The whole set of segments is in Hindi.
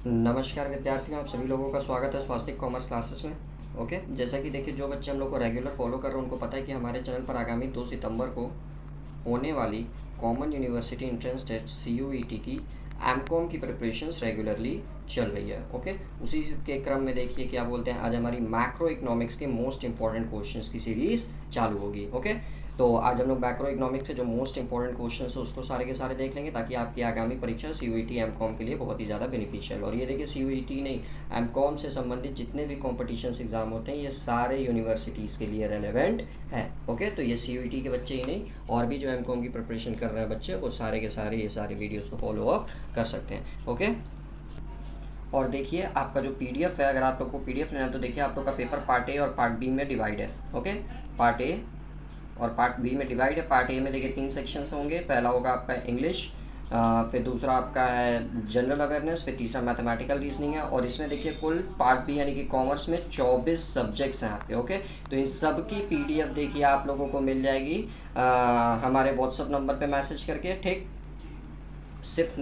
नमस्कार विद्यार्थियों, आप सभी लोगों का स्वागत है स्वास्तिक कॉमर्स क्लासेस में। ओके, जैसा कि देखिए जो बच्चे हम लोग को रेगुलर फॉलो कर रहे हैं उनको पता है कि हमारे चैनल पर आगामी 2 सितंबर को होने वाली common university entrance test CUET की एमकॉम की प्रिपरेशंस रेगुलरली चल रही है। ओके, उसी के क्रम में देखिए क्या बोलते हैं, आज हमारी मैक्रो इकोनॉमिक्स के मोस्ट इंपॉर्टेंट क्वेश्चंस की सीरीज चालू होगी। ओके, तो आज हम लोग मैक्रो इकोनॉमिक्स से जो मोस्ट इंपॉर्टेंट क्वेश्चंस है उसको सारे के सारे देख लेंगे ताकि आपकी आगामी परीक्षा CUET एमकॉम के लिए बहुत ही ज़्यादा बेनिफिशियल। और ये देखिए CUET नहीं, एमकॉम से संबंधित जितने भी कॉम्पिटिशन्स एग्जाम होते हैं ये सारे यूनिवर्सिटीज़ के लिए रेलेवेंट है। ओके, तो ये CUET के बच्चे ही नहीं, और भी जो एमकॉम की प्रिपरेशन कर रहे हैं बच्चे वो सारे के सारे ये सारे वीडियोज़ को फॉलो अप कर सकते हैं। ओके, और देखिए आपका जो PDF है, अगर आप लोग को PDF लेना है तो देखिए आप लोग का पेपर पार्ट ए और पार्ट बी में डिवाइड है। ओके, पार्ट ए और पार्ट बी में डिवाइड है। पार्ट ए में देखिए 3 सेक्शंस होंगे। पहला होगा आपका इंग्लिश, फिर दूसरा आपका है जनरल अवेयरनेस, फिर तीसरा मैथमेटिकल रीजनिंग है। और इसमें देखिए कुल पार्ट बी यानी कि कॉमर्स में 24 सब्जेक्ट्स हैं यहाँ पे। ओके, तो इन सब की PDF देखिए आप लोगों को मिल जाएगी हमारे व्हाट्सअप नंबर पे मैसेज करके। ठीक, सिर्फ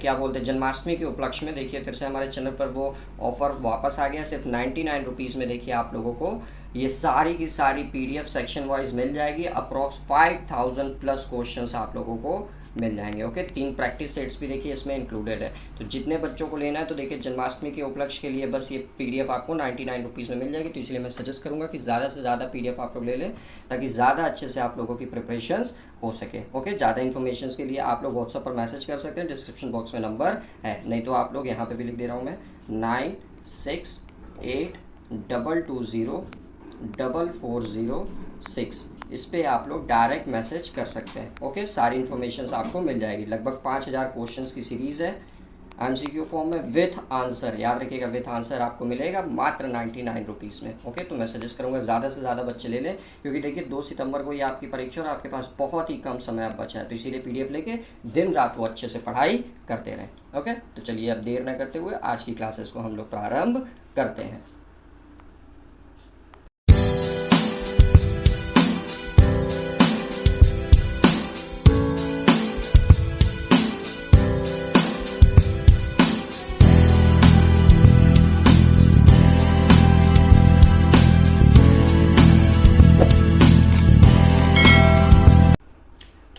क्या बोलते हैं, जन्माष्टमी के उपलक्ष्य में देखिए फिर से हमारे चैनल पर वो ऑफ़र वापस आ गया। सिर्फ 99 रुपीज़ में देखिए आप लोगों को ये सारी की सारी PDF सेक्शन वाइज मिल जाएगी। अप्रॉक्स 5000 प्लस क्वेश्चंस आप लोगों को मिल जाएंगे। ओके, 3 प्रैक्टिस सेट्स भी देखिए इसमें इंक्लूडेड है। तो जितने बच्चों को लेना है तो देखिए जन्माष्टमी के उपलक्ष्य के लिए बस ये PDF आपको 99 रुपीज़ में मिल जाएगी। तो इसलिए मैं सजेस्ट करूँगा कि ज़्यादा से ज़्यादा PDF आप लोग ले लें ताकि ज़्यादा अच्छे से आप लोगों की प्रिपरेशंस हो सके। ओके, ज़्यादा इन्फॉर्मेशन के लिए आप लोग व्हाट्सएप पर मैसेज कर सकते हैं, डिस्क्रिप्शन बॉक्स में नंबर है, नहीं तो आप लोग यहाँ पर भी लिख दे रहा हूँ मैं 9682204406। इस पर आप लोग डायरेक्ट मैसेज कर सकते हैं। ओके, सारी इन्फॉर्मेशन आपको मिल जाएगी। लगभग 5000 क्वेश्चंस की सीरीज़ है MCQ फॉर्म में विथ आंसर। याद रखिएगा, विथ आंसर आपको मिलेगा मात्र 99 रुपीज़ में। ओके, तो मैं सजेस्ट करूँगा ज़्यादा से ज़्यादा बच्चे ले लें क्योंकि देखिए 2 सितंबर को ये आपकी परीक्षा और आपके पास बहुत ही कम समय अब बचा है। तो इसीलिए PDF लेके दिन रात वो अच्छे से पढ़ाई करते रहें। ओके, तो चलिए अब देर न करते हुए आज की क्लासेस को हम लोग प्रारंभ करते हैं।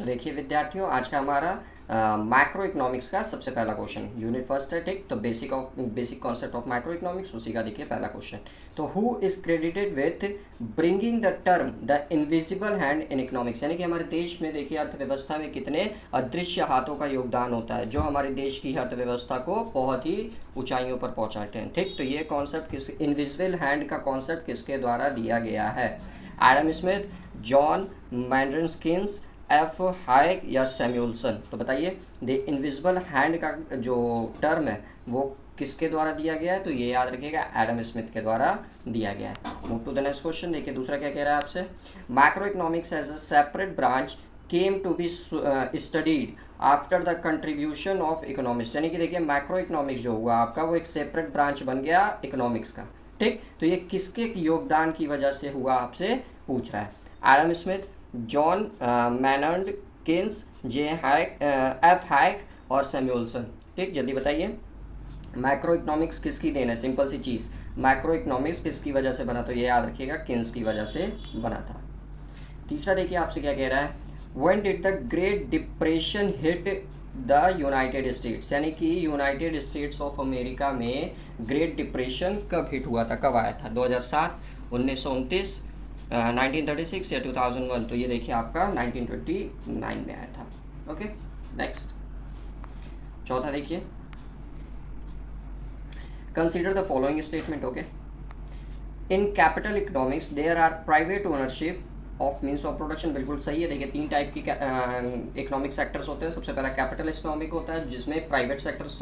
देखिए विद्यार्थियों, आज का हमारा मैक्रो इकोनॉमिक्स का सबसे पहला क्वेश्चन यूनिट फर्स्ट है। ठीक, तो basic concept of macro economics, उसी का देखिए पहला क्वेश्चन। तो who is credited with bringing the term the invisible hand in economics, यानी कि हमारे देश में देखिए अर्थव्यवस्था में कितने अदृश्य हाथों का योगदान होता है जो हमारे देश की अर्थव्यवस्था को बहुत ही ऊंचाइयों पर पहुंचाते हैं। ठीक, तो ये कॉन्सेप्ट किस इनविजिबल हैंड का कॉन्सेप्ट किसके द्वारा दिया गया है? एडम स्मिथ, जॉन मैंड्रनस्किन्स, F हाइक या सैमुअल्सन? तो बताइए, द इनविजिबल हैंड का जो टर्म है वो किसके द्वारा दिया गया है? तो ये याद रखिएगा, एडम स्मिथ के द्वारा दिया गया है। Move to the next question. देखिए दूसरा क्या कह रहा है आपसे, macro economics as a separate branch came to be studied after the contribution of economics, यानी कि देखिए मैक्रो इकोनॉमिक्स जो हुआ आपका वो एक सेपरेट ब्रांच बन गया इकोनॉमिक्स का। ठीक, तो ये किसके योगदान की वजह से हुआ आपसे पूछ रहा है। Adam Smith, John mannered Keynes, F hike और सैमुअल्सन। ठीक, जल्दी बताइए, मैक्रो इकोनॉमिक्स किसकी देन है? सिंपल सी चीज़, मैक्रो इकोनॉमिक्स किसकी वजह से बना? तो ये याद रखिएगा, किन्स की वजह से बना था। तीसरा देखिए आपसे क्या कह रहा है, when did the great depression hit the United states, यानी कि यूनाइटेड स्टेट्स ऑफ अमेरिका में ग्रेट डिप्रेशन कब हिट हुआ था, कब आया था? 2007, 1929, 1936 या 2001? तो ये देखिए आपका 1929 में आया था। ओके, नेक्स्ट चौथा देखिए, consider the following statement. Okay, in capital economics there are private ownership of means of production. बिल्कुल सही है। देखिए 3 टाइप की इकोनॉमिक सेक्टर्स होते हैं। सबसे पहला कैपिटलिस्ट इकोनॉमिक होता है जिसमें प्राइवेट सेक्टर्स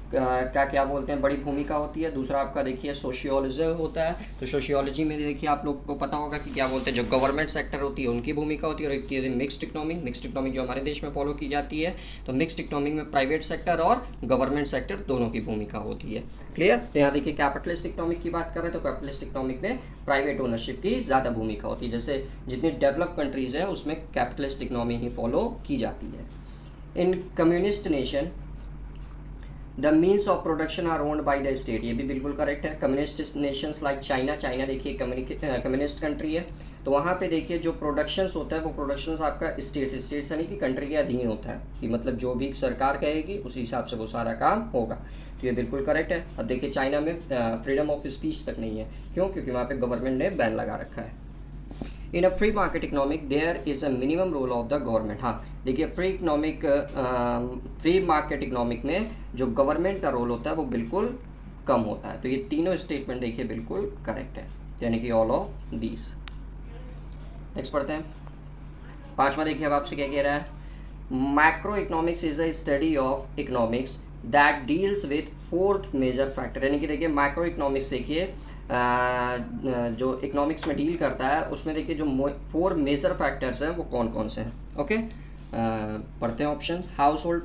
क्या बोलते हैं, बड़ी भूमिका होती है। दूसरा आपका देखिए सोशियोलॉजी होता है। तो सोशियोलॉजी में देखिए आप लोग को पता होगा कि क्या बोलते हैं, जो गवर्नमेंट सेक्टर होती है उनकी भूमिका होती है। और एक है मिक्स्ड इकोनॉमिक जो हमारे देश में फॉलो की जाती है। तो मिक्स्ड इकोनॉमिक में प्राइवेट सेक्टर और गवर्नमेंट सेक्टर दोनों की भूमिका होती है। क्लियर? तो यहाँ देखिए कैपिटलिस्ट इकोनॉमिक की बात कर रहे हैं तो कैपिटलिस्ट इकोनॉमिक में प्राइवेट ओनरशिप की ज़्यादा भूमिका होती है। जैसे जितनी डेवलप कंट्रीज़ है उसमें कैपिटलिस्ट इकोनॉमी ही फॉलो की जाती है। In communist nation the means of production are owned by the state, ये भी बिल्कुल करेक्ट है। Communist nations like China, China देखिए कम्युनिस्ट कंट्री है, तो वहाँ पे देखिए जो प्रोडक्शंस होता है वो प्रोडक्शंस आपका स्टेट्स यानी कि कंट्री के अधीन होता है, कि मतलब जो भी सरकार कहेगी उसी हिसाब से वो सारा काम होगा, तो ये बिल्कुल करेक्ट है। अब देखिए चाइना में फ्रीडम ऑफ स्पीच तक नहीं है, क्यों? क्योंकि वहाँ पे गवर्नमेंट ने बैन लगा रखा है। In a free market economic there is a minimum role of the government, हाँ देखिए फ्री मार्केट इकोनॉमिक में जो गवर्नमेंट का रोल होता है वो बिल्कुल कम होता है, तो ये तीनों स्टेटमेंट देखिए बिल्कुल करेक्ट है, यानी कि ऑल ऑफ दीज। नेक्स्ट पढ़ते हैं, पांचवा देखिए अब आपसे क्या कह रहा है। Macro economics is a study of economics that deals with fourth major factor, यानी कि देखिए मैक्रो इकोनॉमिक्स देखिए जो इकोनॉमिक्स में डील करता है उसमें देखिए जो 4 मेजर फैक्टर्स हैं वो कौन कौन से हैं। ओके, पढ़ते हैं ऑप्शन। हाउस होल्ड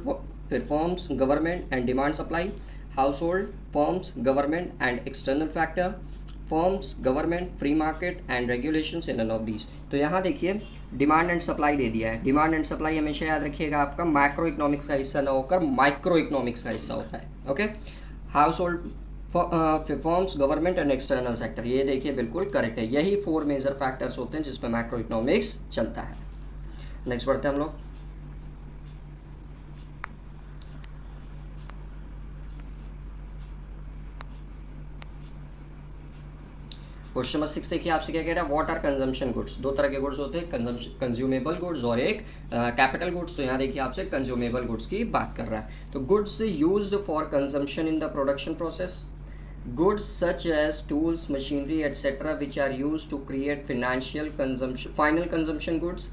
फिर firms, government and demand supply, household, firms, government and external factor, firms, government, free market and regulations in none of these. तो यहाँ देखिए डिमांड एंड सप्लाई दे दिया है। डिमांड एंड सप्लाई हमेशा याद रखिएगा आपका मैक्रो इकोनॉमिक्स का हिस्सा ना होकर माइक्रो इकोनॉमिक्स का हिस्सा होता है। Okay, house hold, firms, government and external sector, ये देखिए बिल्कुल करेक्ट है। यही 4 मेजर फैक्टर्स होते हैं जिसमें मैक्रो इकोनॉमिक्स चलता है। नेक्स्ट बढ़ते हैं हम लोग। क्वेश्चन नंबर 6 देखिए आपसे क्या कह रहा है। व्हाट आर कंजम्पशन गुड्स, 2 तरह के गुड्स होते हैं, कंज्यूमेबल गुड्स और एक कैपिटल गुड्स। तो यहाँ देखिए आपसे कंज्यूमेबल गुड्स की बात कर रहा है। तो goods used for consumption in the production process, goods such as tools, machinery, etc., which are used to create final consumption goods,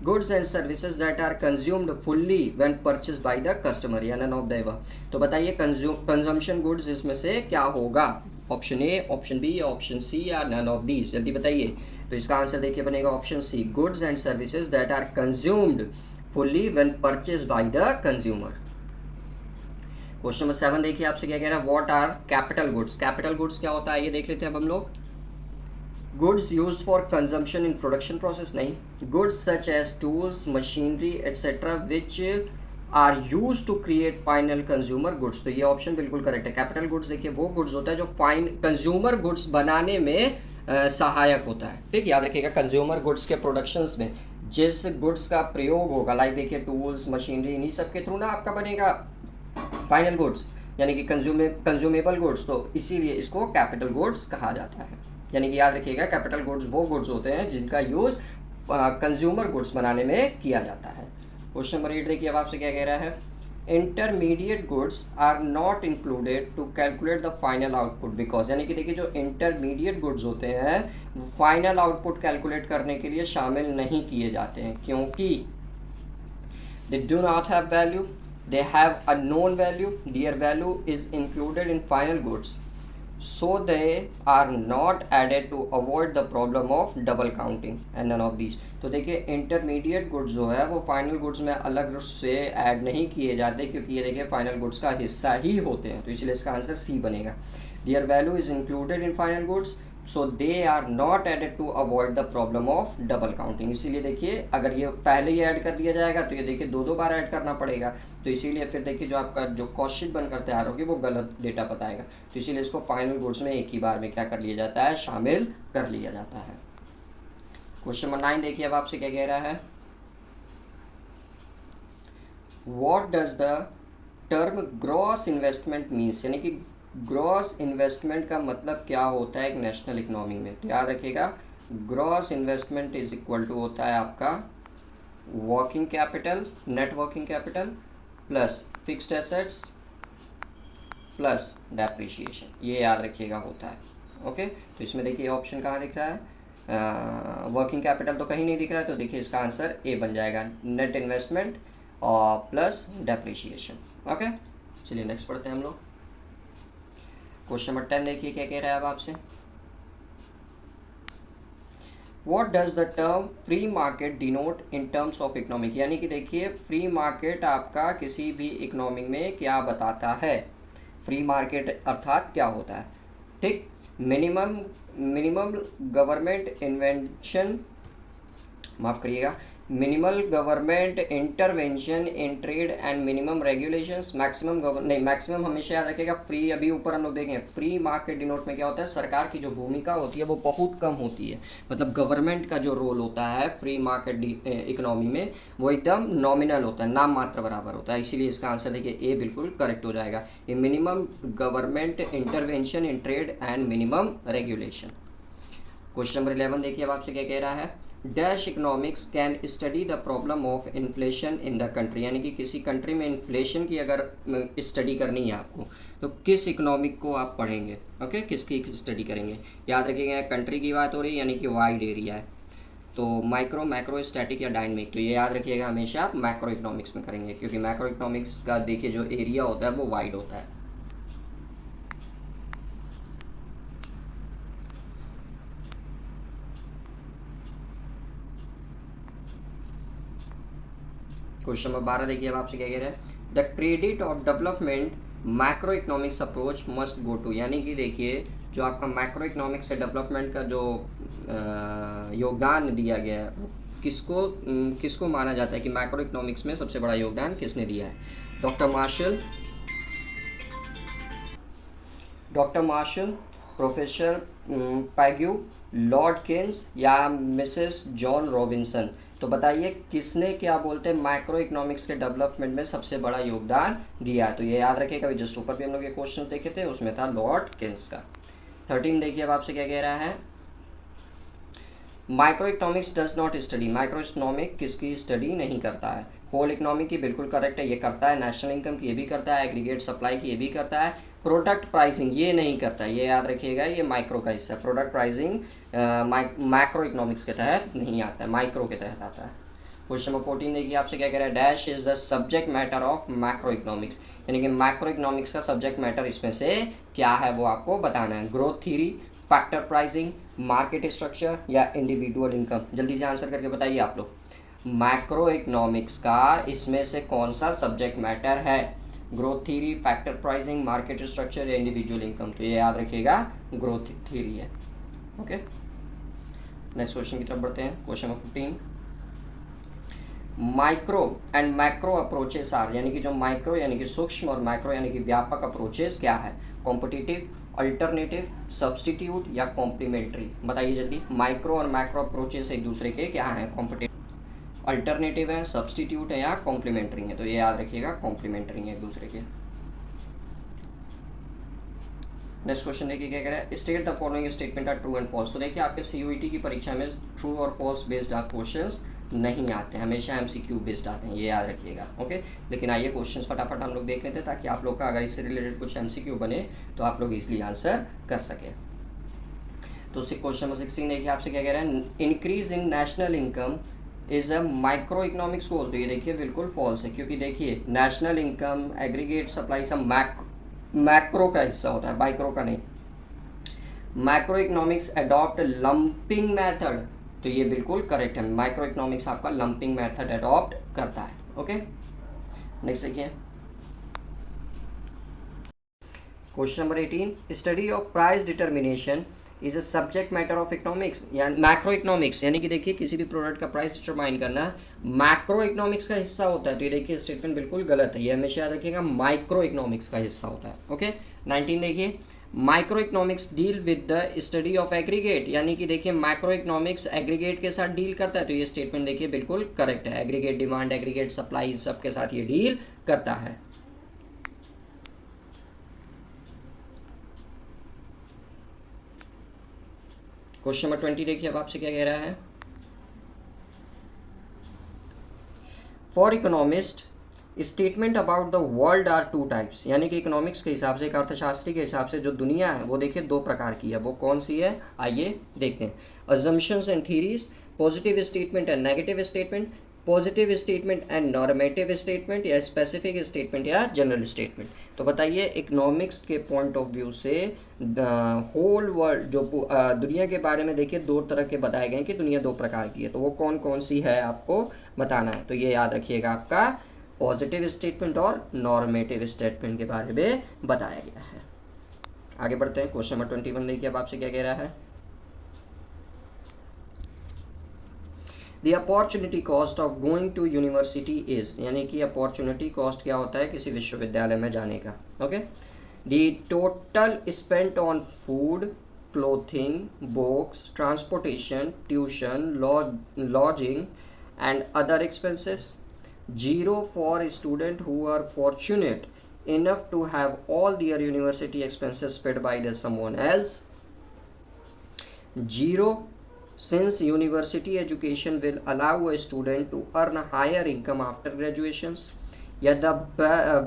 goods and services that are consumed fully when purchased by the customer, या none of the above। तो बताइए कंजम्पशन गुड्स इसमें से क्या होगा, ऑप्शन ए, ऑप्शन बी या ऑप्शन सी या नन ऑफ दीज, जल्दी बताइए। तो इसका आंसर देखिए बनेगा option C, goods and services that are consumed fully when purchased by the consumer. Question number 7 देखिए आपसे क्या कह रहा है। What are capital goods, capital goods क्या होता है ये देख लेते हैं अब हम लोग। Goods used for consumption in production process नहीं, goods such as tools, machinery etcetera which are use to create final consumer goods. तो ये ऑप्शन बिल्कुल करेक्ट है। कैपिटल गुड्स देखिए वो गुड्स होता है जो कंज्यूमर गुड्स बनाने में सहायक होता है। ठीक, याद रखिएगा कंज्यूमर गुड्स के प्रोडक्शंस में जिस गुड्स का प्रयोग होगा, लाइक देखिए टूल्स, मशीनरी, इन्हीं सब के थ्रू ना आपका बनेगा फाइनल गुड्स, यानी कि कंज्यूमेबल गुड्स। तो इसीलिए इसको कैपिटल गुड्स कहा जाता है। यानी कि याद रखिएगा कैपिटल गुड्स वो गुड्स होते हैं जिनका यूज कंज्यूमर गुड्स बनाने में किया जाता है। क्वेश्चन नंबर 8 देखिए अब आपसे क्या कह रहा है। Intermediate goods are not included to calculate the final output because, यानी कि देखिए जो इंटरमीडिएट गुड्स होते हैं वो फाइनल आउटपुट कैलकुलेट करने के लिए शामिल नहीं किए जाते हैं, क्योंकि they do not have value, they have a known value, their value is included in final goods, so they are not added to avoid the problem of double counting and none of these। तो देखिए इंटरमीडिएट गुड्स जो है वो फाइनल गुड्स में अलग से ऐड नहीं किए जाते, क्योंकि ये देखिए फाइनल गुड्स का हिस्सा ही होते हैं, तो इसलिए इसका आंसर सी बनेगा। their value is included in final goods, so they are not added to avoid the problem of double counting. इसीलिए देखिए अगर ये पहले ही ऐड कर दिया जाएगा तो ये देखिए 2 बार ऐड करना पड़ेगा, तो इसीलिए फिर देखिए जो आपका जो कॉस्ट शीट बनकर तैयार होगी वो गलत डेटा बताएगा, तो इसीलिए इसको फाइनल गुड्स में एक ही बार में क्या कर लिया जाता है, शामिल कर लिया जाता है। क्वेश्चन नंबर 9 देखिए अब आपसे क्या कह रहा है। What does the term gross investment means, यानी कि ग्रॉस इन्वेस्टमेंट का मतलब क्या होता है एक नेशनल इकोनॉमी में। तो याद रखिएगा gross investment is equal to होता है आपका working capital, net working capital plus fixed assets plus depreciation, ये याद रखिएगा होता है। ओके, तो इसमें देखिए ऑप्शन कहाँ दिख रहा है, वर्किंग कैपिटल तो कहीं नहीं दिख रहा है, तो देखिए इसका आंसर ए बन जाएगा, नेट इन्वेस्टमेंट और प्लस डेप्रिसिएशन। ओके, चलिए नेक्स्ट पढ़ते हैं हम लोग। क्वेश्चन नंबर 10 देखिए क्या कह रहा है अब आपसे। What does the term free market denote in terms of economic, यानी कि देखिए फ्री मार्केट आपका किसी भी इकोनॉमिक में क्या बताता है, फ्री मार्केट अर्थात क्या होता है। ठीक, मिनिमम गवर्नमेंट इन्वेंशन, माफ़ करिएगा, minimal government intervention in trade and minimum regulations, maximum हमेशा याद रखेगा फ्री। अभी ऊपर हम लोग देखें फ्री मार्केट डिनोट में क्या होता है, सरकार की जो भूमिका होती है वो बहुत कम होती है, मतलब गवर्नमेंट का जो रोल होता है फ्री मार्केट इकोनॉमी में वो एकदम नॉमिनल होता है, नाम मात्र बराबर होता है। इसीलिए इसका आंसर देखिए ए बिल्कुल करेक्ट हो जाएगा, ये minimum government intervention in trade and minimum regulation. Question number 11 देखिए अब आपसे क्या कह रहा है, dash economics can study the problem of inflation in the country, यानी कि किसी कंट्री में इन्फ्लेशन की अगर स्टडी करनी है आपको तो किस इकोनॉमिक को आप पढ़ेंगे, ओके किसकी स्टडी करेंगे। याद रखिएगा कंट्री की बात हो रही है यानी कि वाइड एरिया है, तो माइक्रो, मैक्रो, स्टैटिक या डायनेमिक, तो ये याद रखिएगा हमेशा आप मैक्रो इकोनॉमिक्स में करेंगे, क्योंकि मैक्रो इकोनॉमिक्स का देखिए जो एरिया होता है वो वाइड होता है। क्वेश्चन नंबर 12 देखिए अब आपसे क्या कह रहा है, the credit of development macro economics approach must go to, यानी कि देखिए जो आपका मैक्रो इकोनॉमिक्स से डेवलपमेंट का जो योगदान दिया गया है वो किसको माना जाता है कि मैक्रो इकोनॉमिक्स में सबसे बड़ा योगदान किसने दिया है। Doctor Marshall, professor Pigou, lord Keynes या मिसेस जॉन रॉबिन्सन, तो बताइए किसने क्या बोलते हैं मैक्रो इकोनॉमिक्स के डेवलपमेंट में सबसे बड़ा योगदान दिया। तो ये याद रखिएगा, जस्ट ऊपर भी हम लोग ये क्वेश्चन देखे थे उसमें था लॉर्ड केन्स का। 13 देखिए अब आपसे क्या कह रहा है, micro economics does not study, micro economic किसकी स्टडी नहीं करता है। होल इकोनॉमी की बिल्कुल करेक्ट है, ये करता है। नेशनल इनकम की ये भी करता है, एग्रीगेट सप्लाई की ये भी करता है। प्रोडक्ट प्राइसिंग ये नहीं करता है, ये याद रखिएगा ये माइक्रो का हिस्सा है। प्रोडक्ट प्राइसिंग मैक्रो इकोनॉमिक्स के तहत नहीं आता है, माइक्रो के तहत आता है। क्वेश्चन नंबर 14 देखिए आपसे क्या कह रहा है, dash is the subject matter of macro economics, यानी कि मैक्रो इकोनॉमिक्स का सब्जेक्ट मैटर इसमें से क्या है वो आपको बताना है। Growth theory, factor pricing, market structure या इंडिविजुअल इनकम, जल्दी से आंसर करके बताइए आप लोग। मैक्रो इकोनॉमिक्स का इसमें से कौन सा सब्जेक्ट मैटर है, growth theory, factor pricing, market structure या इंडिविजुअल इनकम, तो ये याद रखिएगा ग्रोथ थ्योरी है। ओके नेक्स्ट क्वेश्चन की तरफ बढ़ते हैं। Question number 15, micro and macro approaches are, यानी कि जो माइक्रो यानी कि सूक्ष्म और मैक्रो यानी कि व्यापक अप्रोचेस क्या है, कॉम्पिटिटिव, अल्टरनेटिव, सब्सटीट्यूट या कॉम्प्लीमेंट्री, बताइए जल्दी। माइक्रो और मैक्रो अप्रोचेस एक दूसरे के क्या हैं, कॉम्पिटिटिव, अल्टरनेटिव है, सब्सटीट्यूट है या कॉम्प्लीमेंट्री है, तो ये याद रखिएगा कॉम्प्लीमेंट्री है एक दूसरे के। नेक्स्ट क्वेश्चन देखिए क्या कह रहा है, state the following statement are true and false, तो देखिए आपके सीयूईटी की परीक्षा में ट्रू और फॉल्स बेस्ड क्वेश्चंस नहीं आते, हमेशा एमसीक्यू बेस्ड आते हैं, ये याद रखिएगा। ओके लेकिन आइए क्वेश्चंस फटाफट हम लोग देख लेते हैं ताकि आप लोग का अगर इससे रिलेटेड कुछ एमसीक्यू बने तो आप लोग इजीली आंसर कर सकें। तो क्वेश्चन नंबर 16 देखिए आपसे क्या कह रहा है, increase in national income is a micro economics goal, तो ये देखिए बिल्कुल फॉल्स है, क्योंकि देखिए नेशनल इनकम, एग्रीगेट सप्लाई सब मैक्रो का हिस्सा होता है, माइक्रो का नहीं। Macro economics adopt lumping method, तो ये बिल्कुल करेक्ट है, माइक्रो इकोनॉमिक्स आपका लंपिंग मेथड अडॉप्ट करता है। ओके नेक्स्ट देखिए question number 18, study of price determination is a subject matter of economics या मैक्रो इकोनॉमिक्स, यानी कि देखिए किसी भी प्रोडक्ट का प्राइस डिटरमाइन करना मैक्रो इकोनॉमिक्स का हिस्सा होता है, तो ये देखिए स्टेटमेंट बिल्कुल गलत है, ये हमेशा याद रखिएगा माइक्रो इकोनॉमिक्स का हिस्सा होता है। ओके 19 देखिए, micro economics deal with the study of aggregate, यानी कि देखिए माइक्रो इकोनॉमिक्स एग्रीगेट के साथ डील करता है, तो ये स्टेटमेंट देखिए बिल्कुल करेक्ट है, एग्रीगेट डिमांड, एग्रीगेट सप्लाई सबके साथ ये डील करता है। क्वेश्चन नंबर 20 देखिए अब आपसे क्या कह रहा है, for economist statement about the world are two types, यानी कि इकोनॉमिक्स के हिसाब से, एक अर्थशास्त्री के हिसाब से जो दुनिया है वो देखिए दो प्रकार की है, वो कौन सी है आइए देखते हैं। Assumptions and theories, positive statement and negative statement, positive statement and normative statement या स्पेसिफिक स्टेटमेंट या जनरल स्टेटमेंट। तो बताइए इकोनॉमिक्स के पॉइंट ऑफ व्यू से होल वर्ल्ड जो दुनिया के बारे में देखिए दो तरह के बताए गए कि दुनिया दो प्रकार की है, तो वो कौन कौन सी है आपको बताना है। तो ये याद रखिएगा आपका पॉजिटिव स्टेटमेंट और नॉर्मेटिव स्टेटमेंट के बारे में बताया गया है। आगे बढ़ते हैं क्वेश्चन नंबर 21 देखिए अब आपसे क्या कह रहा है, the opportunity cost of going to university is, यानी कि अपॉर्चुनिटी कॉस्ट क्या होता है किसी विश्वविद्यालय में जाने का. Okay. The total spent on food, clothing, books, transportation, tuition, lodging and other expenses. 0 for students who are fortunate enough to have all their university expenses paid by the someone else. 0 since university education will allow a student to earn a higher income after graduations. या the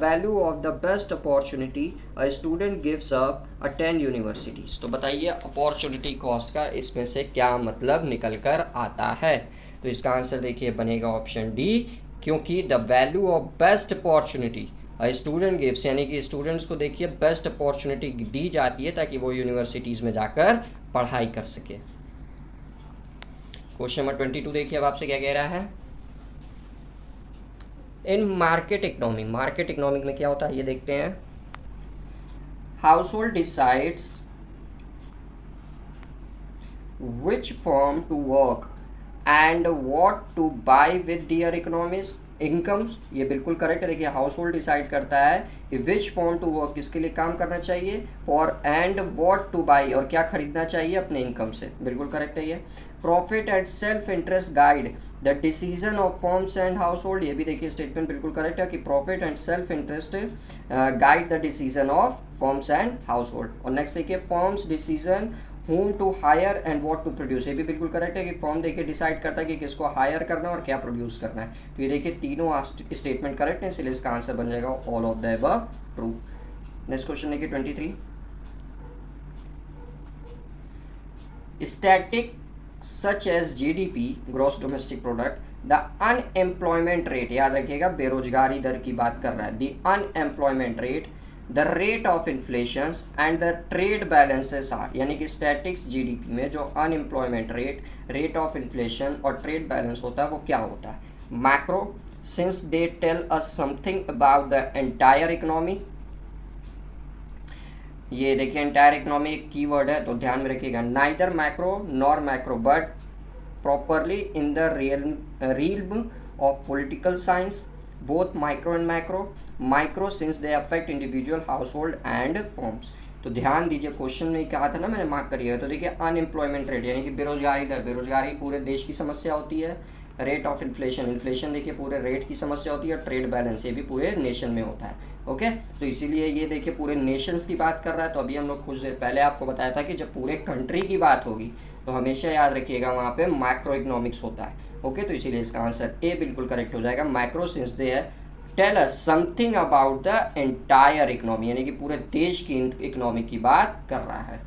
value of the best opportunity a student gives up attend universities. तो बताइए अपॉर्चुनिटी कॉस्ट का इसमें से क्या मतलब निकल कर आता है. तो इसका आंसर देखिए बनेगा ऑप्शन डी, क्योंकि the value of best opportunity a student gives, यानी कि स्टूडेंट्स को देखिए बेस्ट अपॉर्चुनिटी दी जाती है ताकि वो यूनिवर्सिटीज़ में जाकर पढ़ाई कर सके. क्वेश्चन नंबर 22 देखिए अब आपसे क्या कह रहा है. इन मार्केट इकोनॉमिक में क्या होता है ये देखते हैं. Household decides which form to work and what to buy with their incomes. ये बिल्कुल करेक्ट है. देखिए हाउस होल्ड डिसाइड करता है कि विच फॉर्म टू वर्क, किसके लिए काम करना चाहिए, और एंड व्हाट टू बाय, और क्या खरीदना चाहिए अपने इनकम से. बिल्कुल करेक्ट है ये. Profit and self interest guide the decision of forms and house hold. ये भी देखिए स्टेटमेंट बिल्कुल करेक्ट है कि profit and self interest guide the decision of forms and house hold. और नेक्स्ट देखिए forms decision whom to hire and what to produce. ये भी बिल्कुल करेक्ट है कि फॉर्म देखिए डिसाइड करता है कि किसको हायर करना है और क्या प्रोड्यूस करना है. तो ये देखिए तीनों स्टेटमेंट करेक्ट है, इसलिए इसका आंसर बन जाएगा all of the above true. Next question देखिए 23. Static such as GDP gross domestic product, the unemployment rate, याद रखिएगा बेरोजगारी दर की बात कर रहा है. The unemployment rate, the rate of inflation and the trade balances are, यानी कि स्टैटिक्स जीडीपी में जो unemployment rate, rate of inflation और ट्रेड बैलेंस होता है वो क्या होता है. Macro since they tell us something about the entire economy. ये देखिए एंटायर इकोनॉमी एक कीवर्ड है तो ध्यान में रखिएगा. Neither macro nor macro but properly in the realm of political science, both micro and micro since they affect individual house hold and forms. तो ध्यान दीजिए क्वेश्चन में कहा था ना मैंने, मार्क करिएगा. तो देखिए अनएम्प्लॉयमेंट रेट यानी कि बेरोजगारी दर, बेरोजगारी पूरे देश की समस्या होती है. रेट ऑफ इन्फ्लेशन देखिए पूरे रेट की समस्या होती है. ट्रेड बैलेंस ये भी पूरे नेशन में होता है. ओके. तो इसीलिए ये देखिए पूरे नेशंस की बात कर रहा है. तो अभी हम लोग कुछ देर पहले आपको बताया था कि जब पूरे कंट्री की बात होगी तो हमेशा याद रखिएगा वहाँ पे मैक्रो इकोनॉमिक्स होता है. ओके. तो इसीलिए इसका आंसर ए बिल्कुल करेक्ट हो जाएगा. मैक्रो सिंस दे है tell us something about the entire economy, यानी कि पूरे देश की इकोनॉमी की बात कर रहा है.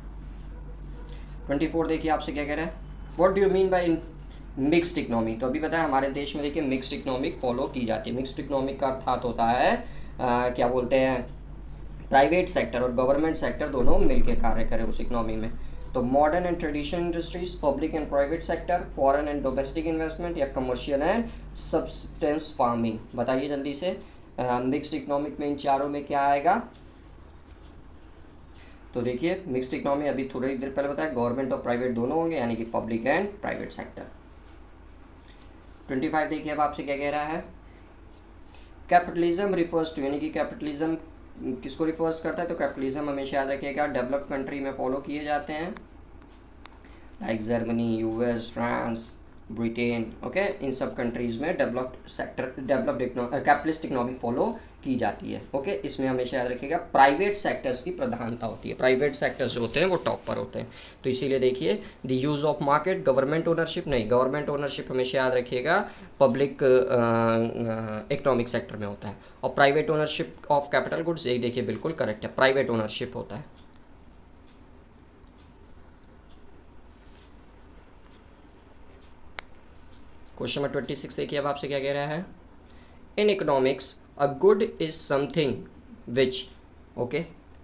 24 देखिए आपसे क्या कह रहा है. What do you mean by mixed economy. तो अभी बताया हमारे देश में देखिए मिक्स्ड इकोनॉमिक फॉलो की जाती है. मिक्स्ड इकोनॉमिक का अर्थात होता है क्या बोलते हैं, प्राइवेट सेक्टर और गवर्नमेंट सेक्टर दोनों मिलकर कार्य करें उस इकोनॉमी में. तो modern and traditional industries, public and private sector, foreign and domestic investment या कमर्शियल एंड सब्सटेंस फार्मिंग. बताइए जल्दी से मिक्स्ड इकोनॉमिक में इन चारों में क्या आएगा. तो देखिए मिक्स्ड इकोनॉमी अभी थोड़ी देर पहले बताया गवर्नमेंट और प्राइवेट दोनों होंगे, यानी कि पब्लिक एंड प्राइवेट सेक्टर. 25 देखिए अब आपसे क्या कह रहा है. कैपिटलिज्म रिफर्स टू, यानी कि कैपिटलिज्म किसको रिफर्स करता है. तो कैपिटलिज्म हमेशा याद रखिएगा डेवलप्ड कंट्री में फॉलो किए जाते हैं, like Germany, US, France, Britain. Okay. इन सब कंट्रीज़ में developed sector, capitalist economy follow की जाती है. ओके. इसमें हमेशा याद रखिएगा प्राइवेट सेक्टर्स की प्रधानता होती है. प्राइवेट सेक्टर्स जो होते हैं वो टॉप पर होते हैं. तो इसीलिए देखिए the use of market, government ownership नहीं, गवर्नमेंट ओनरशिप हमेशा याद रखिएगा पब्लिक इकोनॉमिक सेक्टर में होता है. और private ownership of capital goods यही देखिए बिल्कुल करेक्ट है, प्राइवेट ओनरशिप होता है. क्वेश्चन नंबर 26 देखिए अब आपसे क्या कह रहा है. In economics a good is something which, okay,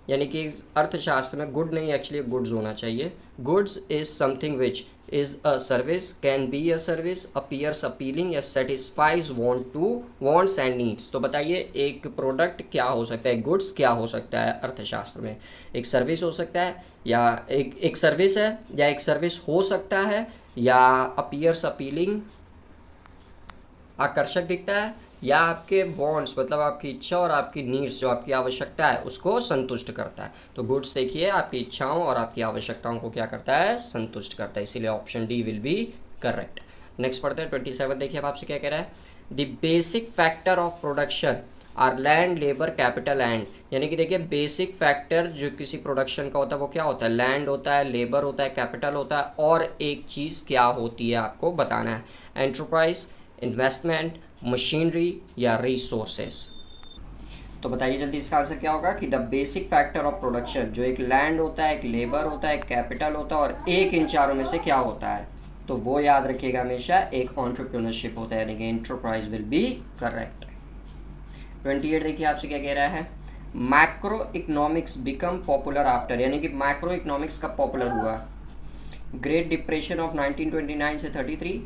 यानी कि अर्थशास्त्र में गुड नहीं एक्चुअली गुड्स होना चाहिए. Goods is something which is a service, can be a service, appears appealing या सेटिस्फाइज वांट्स एंड नीड्स. तो बताइए एक प्रोडक्ट क्या हो सकता है, गुड्स क्या हो सकता है अर्थशास्त्र में. एक सर्विस हो सकता है, या एक सर्विस है, या एक सर्विस हो सकता है, या अपीयर्स अपीलिंग आकर्षक दिखता है या आपके वांट्स मतलब आपकी इच्छा और आपकी नीड्स जो आपकी आवश्यकता है उसको संतुष्ट करता है। तो गुड्स देखिए आपकी इच्छाओं और आपकी आवश्यकताओं को क्या करता है, संतुष्ट करता है, इसीलिए option D will be correct. Next पढ़ते हैं 27 देखिए अब आपसे क्या कह रहा है, the basic factor of production are land labour capital and, यानी कि देखिए बेसिक फैक्टर जो किसी प्रोडक्शन का होता है वो क्या होता है, लैंड होता है, लेबर होता है, कैपिटल होता है और एक चीज़ क्या होती है आपको बताना है, एंटरप्राइज, इन्वेस्टमेंट, मशीनरी या रिसोर्सेस। तो बताइए जल्दी इसका आंसर क्या होगा कि the basic factor of production, जो एक लैंड होता है, एक लेबर होता है, एक कैपिटल होता है और एक इन चारों में से क्या होता है, तो वो याद रखिएगा हमेशा एक एंटरप्रेन्योरशिप होता है, यानी कि एंटरप्राइज विल बी करेक्ट। 28 देखिए आपसे क्या कह रहा है, macro economics become popular after, यानी कि मैक्रो इकोनॉमिक्स कब पॉपुलर हुआ, ग्रेट डिप्रेशन ऑफ 1929 से 33,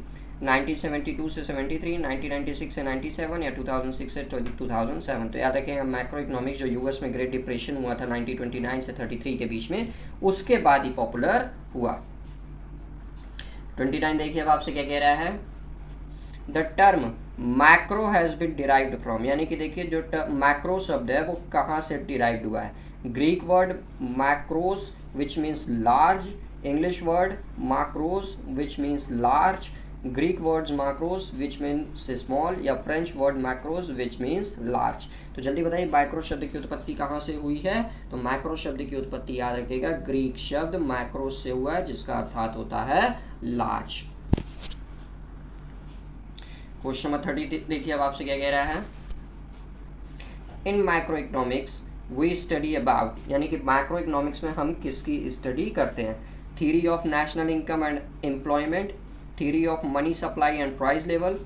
1972 से 73, 1996 से 97 या 2006 से 2007। तो याद रखेंगे मैक्रो इकोनॉमिक्स जो यूएस में ग्रेट डिप्रेशन हुआ था 1929 से 33 के बीच में, उसके बाद ही पॉपुलर हुआ। 29 देखिए अब आपसे क्या कह रहा है, the term macro has been derived from, यानी कि देखिए जो मैक्रो शब्द है वो कहाँ से डिराइव्ड हुआ है, Greek word macros which means large, English word macros which means large, Greek words macros which means small या French word macros which means large. तो जल्दी बताइए मैक्रो शब्द की उत्पत्ति कहाँ से हुई है, तो मैक्रो शब्द की उत्पत्ति याद रखिएगा ग्रीक शब्द मैक्रोस से हुआ है जिसका अर्थात होता है लार्ज। क्वेश्चन नंबर 30 देखिए अब आपसे क्या कह रहा है, in macro economics we study about, यानी कि मैक्रो इकोनॉमिक्स में हम किसकी स्टडी करते हैं, theory of national income and employment, theory of money supply and price level,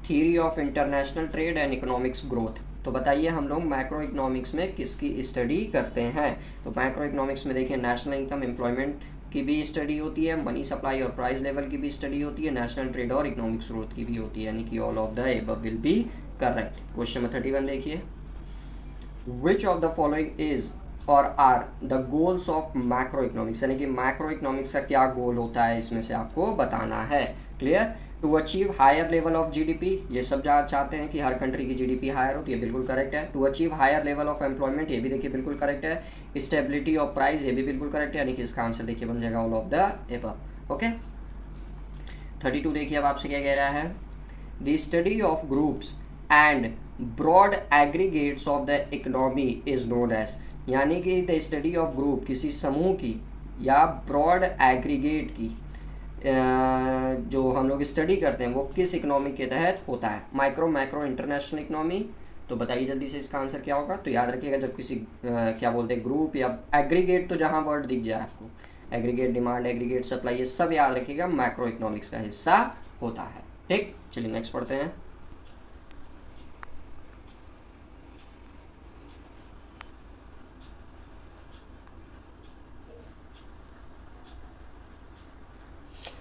theory of international trade and economics growth. तो बताइए हम लोग मैक्रो इकोनॉमिक्स में किसकी स्टडी करते हैं, तो मैक्रो इकोनॉमिक्स में देखिए नेशनल इनकम एम्प्लॉयमेंट की भी स्टडी होती है, मनी सप्लाई और प्राइस लेवल की भी स्टडी होती है, नेशनल ट्रेड और इकोनॉमिक्स ग्रोथ की भी होती है, यानी कि all of the above will be correct. Question number 31 देखिए, which of the following is और are the goals of macro economics, यानी कि मैक्रो इकोनॉमिक्स का क्या गोल होता है इसमें से आपको बताना है। Clear, to achieve higher level of GDP, ये सब चाहते हैं कि हर कंट्री की जीडीपी हायर हो, तो ये बिल्कुल करेक्ट है। To achieve higher level of employment, ये भी देखिए बिल्कुल करेक्ट है। स्टेबिलिटी ऑफ प्राइस, ये भी बिल्कुल करेक्ट है, यानी कि इसका आंसर देखिए बन जाएगा all of the above. Okay, 32 देखिए अब आपसे क्या कह रहा है, the study of groups and broad aggregates of the economy is known as, यानी कि द स्टडी ऑफ ग्रुप किसी समूह की या ब्रॉड एग्रीगेट की जो हम लोग स्टडी करते हैं वो किस इकोनॉमी के तहत होता है, माइक्रो, मैक्रो, इंटरनेशनल इकोनॉमी। तो बताइए जल्दी से इसका आंसर क्या होगा, तो याद रखिएगा जब किसी क्या बोलते हैं ग्रुप या एग्रीगेट, तो जहाँ वर्ड दिख जाए आपको, एग्रीगेट डिमांड, एग्रीगेट सप्लाई, ये सब याद रखिएगा मैक्रो इकोनॉमिक्स का हिस्सा होता है। ठीक, चलिए नेक्स्ट पढ़ते हैं।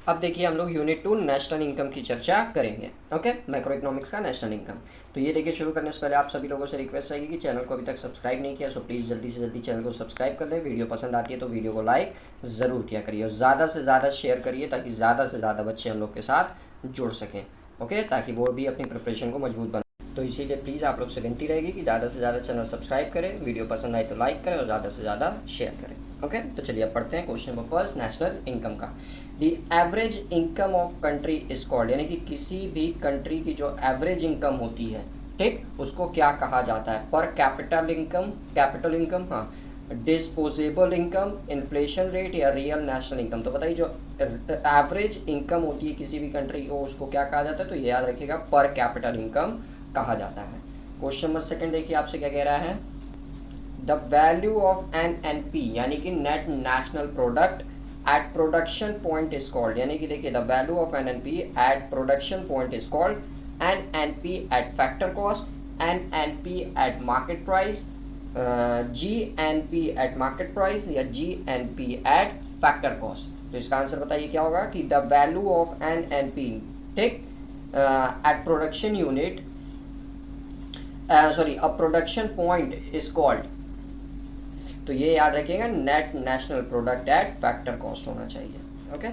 अब देखिए हम लोग यूनिट 2 नेशनल इनकम की चर्चा करेंगे। ओके, मैक्रो इकोनॉमिक्स का नेशनल इनकम। तो ये देखिए शुरू करने से पहले आप सभी लोगों से रिक्वेस्ट रहेगी कि चैनल को अभी तक सब्सक्राइब नहीं किया, सो प्लीज़ जल्दी से जल्दी चैनल को सब्सक्राइब कर लें। वीडियो पसंद आती है तो वीडियो को लाइक ज़रूर किया करिए और ज़्यादा से ज़्यादा शेयर करिए ताकि ज़्यादा से ज़्यादा बच्चे हम लोग के साथ जुड़ सकें। ओके, ताकि वो भी अपनी प्रिपरेशन को मजबूत बनाए। तो इसीलिए प्लीज़ आप लोग से विनती रहेगी कि ज़्यादा से ज़्यादा चैनल सब्सक्राइब करें, वीडियो पसंद आए तो लाइक करें और ज़्यादा से ज़्यादा शेयर करें। ओके, तो चलिए अब पढ़ते हैं question number first national income का। The average income of country is called, यानी कि किसी भी कंट्री की जो एवरेज इनकम होती है, ठीक, उसको क्या कहा जाता है, पर कैपिटल इनकम, कैपिटल इनकम, हाँ, डिस्पोजेबल इनकम, इन्फ्लेशन रेट या रियल नेशनल इनकम। तो बताइए जो एवरेज इनकम होती है किसी भी कंट्री को उसको क्या कहा जाता है, तो ये याद रखिएगा पर कैपिटल इनकम कहा जाता है। क्वेश्चन नंबर सेकंड देखिए आपसे क्या कह रहा है, द वैल्यू ऑफ एनएनपी, यानी कि net national product at production point is called, यानी कि देखिए the value of NNP at production point is called NNP at factor cost, NNP at market price, GNP at market price या जीएनपी एट फैक्टर कॉस्ट। तो इसका आंसर बताइए क्या होगा कि द वैल्यू ऑफ एनएनपी, ठीक, at production unit, sorry, a production point is called, तो ये याद रखिएगा net national product at factor cost होना चाहिए। ओके,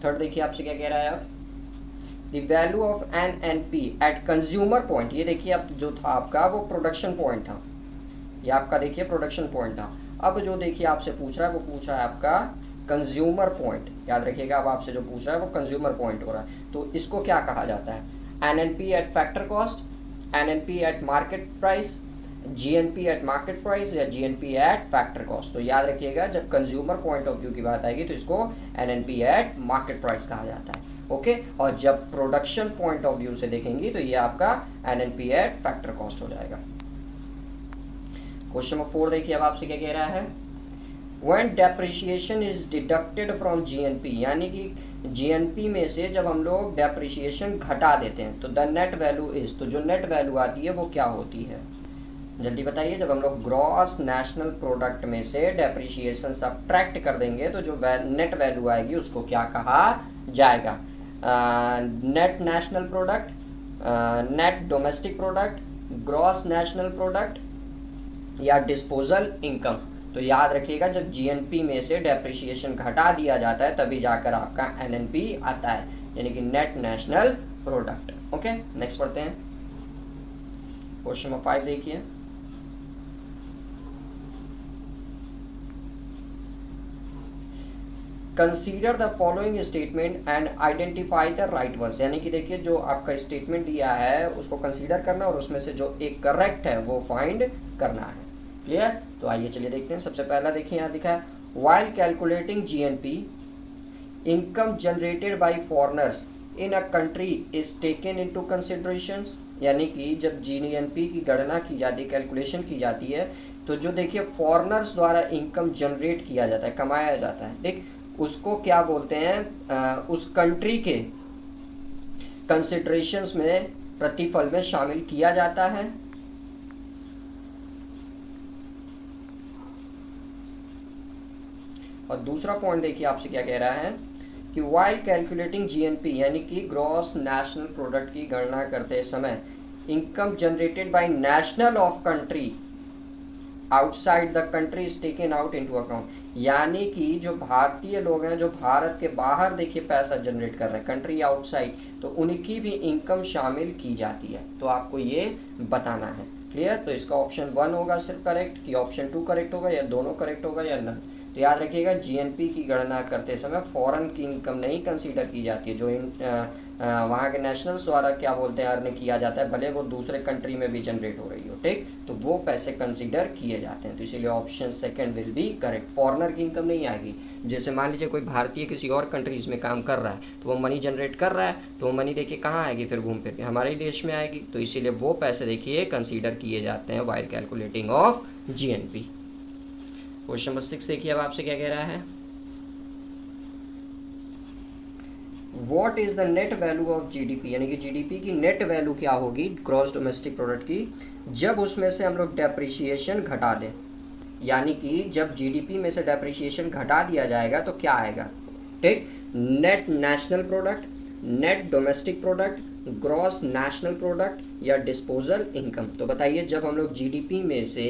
थर्ड देखिए आपसे क्या कह रहा है, अब the value of NNP at consumer point, ये देखिए अब जो था आपका वो प्रोडक्शन पॉइंट था, ये आपका देखिए प्रोडक्शन पॉइंट था। अब जो देखिए आपसे पूछ रहा है वो पूछ रहा है आपका कंज्यूमर पॉइंट, याद रखिएगा अब आपसे जो पूछ रहा है वो कंज्यूमर पॉइंट हो रहा है। तो इसको क्या कहा जाता है, NNP at factor cost, NNP at market price, GNP at market price या जीएनपी एट फैक्टर कॉस्ट। तो याद रखिएगा जब कंज्यूमर पॉइंट ऑफ व्यू की बात आएगी तो इसको एनएनपी एट मार्केट प्राइस कहा जाता है, ओके। और जब प्रोडक्शन पॉइंट ऑफ व्यू से देखेंगे तो ये आपका एनएनपी एट फैक्टर कॉस्ट हो जाएगा। क्वेश्चन नंबर 4 देखिए अब आपसे क्या कह रहा है, When depreciation is deducted from GNP, यानी कि GNP में से जब हम लोग डेप्रिसिएशन घटा देते हैं तो द नेट वैल्यू इज, तो जो नेट वैल्यू आती है वो क्या होती है, जल्दी बताइए। जब हम लोग ग्रॉस नेशनल प्रोडक्ट में से डेप्रिसिएशन सब्ट्रैक्ट कर देंगे तो जो नेट वैल्यू आएगी उसको क्या कहा जाएगा, net national product, net domestic product, gross national product या डिस्पोजल इनकम। तो याद रखिएगा जब जीएनपी में से डेप्रिसिएशन घटा दिया जाता है तभी जाकर आपका एनएनपी आता है, यानी कि net national product, okay. Next पढ़ते हैं क्वेश्चन नंबर 5 देखिए, consider the following statement and identify the right ones, यानी कि देखिए जो आपका स्टेटमेंट दिया है उसको कंसीडर करना और उसमें से जो एक करेक्ट है वो फाइंड करना है, क्लियर। तो आइए चलिए देखते हैं। सबसे पहला देखिए यहाँ लिखा है while calculating GNP income generated by foreigners in a country is taken into considerations, यानी कि जब जीएनपी की गणना की जाती है, कैलकुलेशन की जाती है, तो जो देखिए फॉरेनर्स द्वारा इनकम जनरेट किया जाता है, कमाया जाता है, ठीक, उसको क्या बोलते हैं, उस कंट्री के कंसिडरेशंस में प्रतिफल में शामिल किया जाता है। और दूसरा पॉइंट देखिए आपसे क्या कह रहा है कि व्हाइल कैलकुलेटिंग जीएनपी, यानी कि ग्रॉस नेशनल प्रोडक्ट की गणना करते समय income generated by national of country outside the country is taken out into account, यानी कि जो भारतीय लोग हैं जो भारत के बाहर देखिए पैसा जनरेट कर रहे हैं कंट्री आउटसाइड, तो उनकी भी इनकम शामिल की जाती है। तो आपको ये बताना है, क्लियर। तो इसका ऑप्शन 1 होगा सिर्फ करेक्ट, कि ऑप्शन 2 करेक्ट होगा, या दोनों करेक्ट होगा, या नन। तो याद रखिएगा जीएनपी की गणना करते समय फॉरेन की इनकम नहीं कंसीडर की जाती है, जो वहाँ के नेशनल्स द्वारा क्या बोलते हैं अर्न किया जाता है, भले वो दूसरे कंट्री में भी जनरेट हो रही हो, ठीक, तो वो पैसे कंसीडर किए जाते हैं। तो इसीलिए option 2 will be correct. Foreigner की इनकम नहीं आएगी, जैसे मान लीजिए कोई भारतीय किसी और कंट्रीज़ में काम कर रहा है तो वो मनी जनरेट कर रहा है, तो वो मनी देखिए कहाँ आएगी, फिर घूम फिर के हमारे ही देश में आएगी। तो इसीलिए वो पैसे देखिए कंसीडर किए जाते हैं while calculating of GNP. Question number 6 देखिए अब आपसे क्या कह रहा है, what is the net value of GDP, यानी कि जीडीपी की नेट वैल्यू क्या होगी ग्रॉस डोमेस्टिक प्रोडक्ट की, जब उसमें से हम लोग डेप्रिसिएशन घटा दें, यानी कि जब जीडीपी में से डेप्रिसिएशन घटा दिया जाएगा तो क्या आएगा, ठीक, net national product, net domestic product, gross national product या डिस्पोजल इनकम। तो बताइए जब हम लोग जीडीपी में से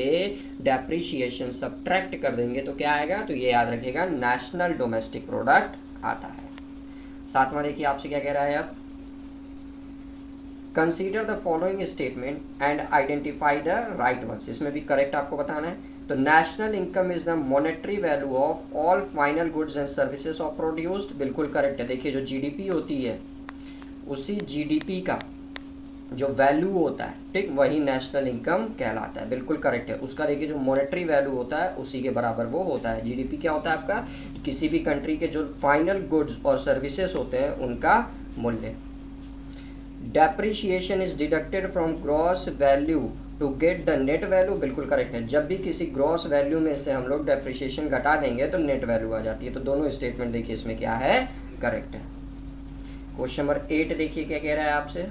डेप्रिसिएशन सब्ट्रैक्ट कर देंगे तो क्या आएगा, तो ये याद रखिएगा नेशनल डोमेस्टिक प्रोडक्ट आता है। 7वां देखिए आपसे क्या कह रहा है, अब consider the following statement and identify the right ones, इसमें भी करेक्ट आपको बताना है। तो national income is the monetary value of all final goods and services of produced, बिल्कुल करेक्ट है। देखिए जो जीडीपी होती है उसी जीडीपी का जो वैल्यू होता है, ठीक, वही नेशनल इनकम कहलाता है, बिल्कुल करेक्ट है। उसका देखिए जो मॉनेटरी वैल्यू होता है उसी के बराबर वो होता है। जीडीपी क्या होता है आपका, किसी भी कंट्री के जो फाइनल गुड्स और सर्विसेज होते हैं उनका मूल्य। Depreciation is deducted from gross value to get the net value, बिल्कुल करेक्ट है। जब भी किसी ग्रॉस वैल्यू में से हम लोग डेप्रिसिएशन घटा देंगे तो नेट वैल्यू आ जाती है। तो दोनों स्टेटमेंट देखिए इसमें क्या है, करेक्ट है। क्वेश्चन नंबर 8 देखिए क्या कह रहा है आपसे,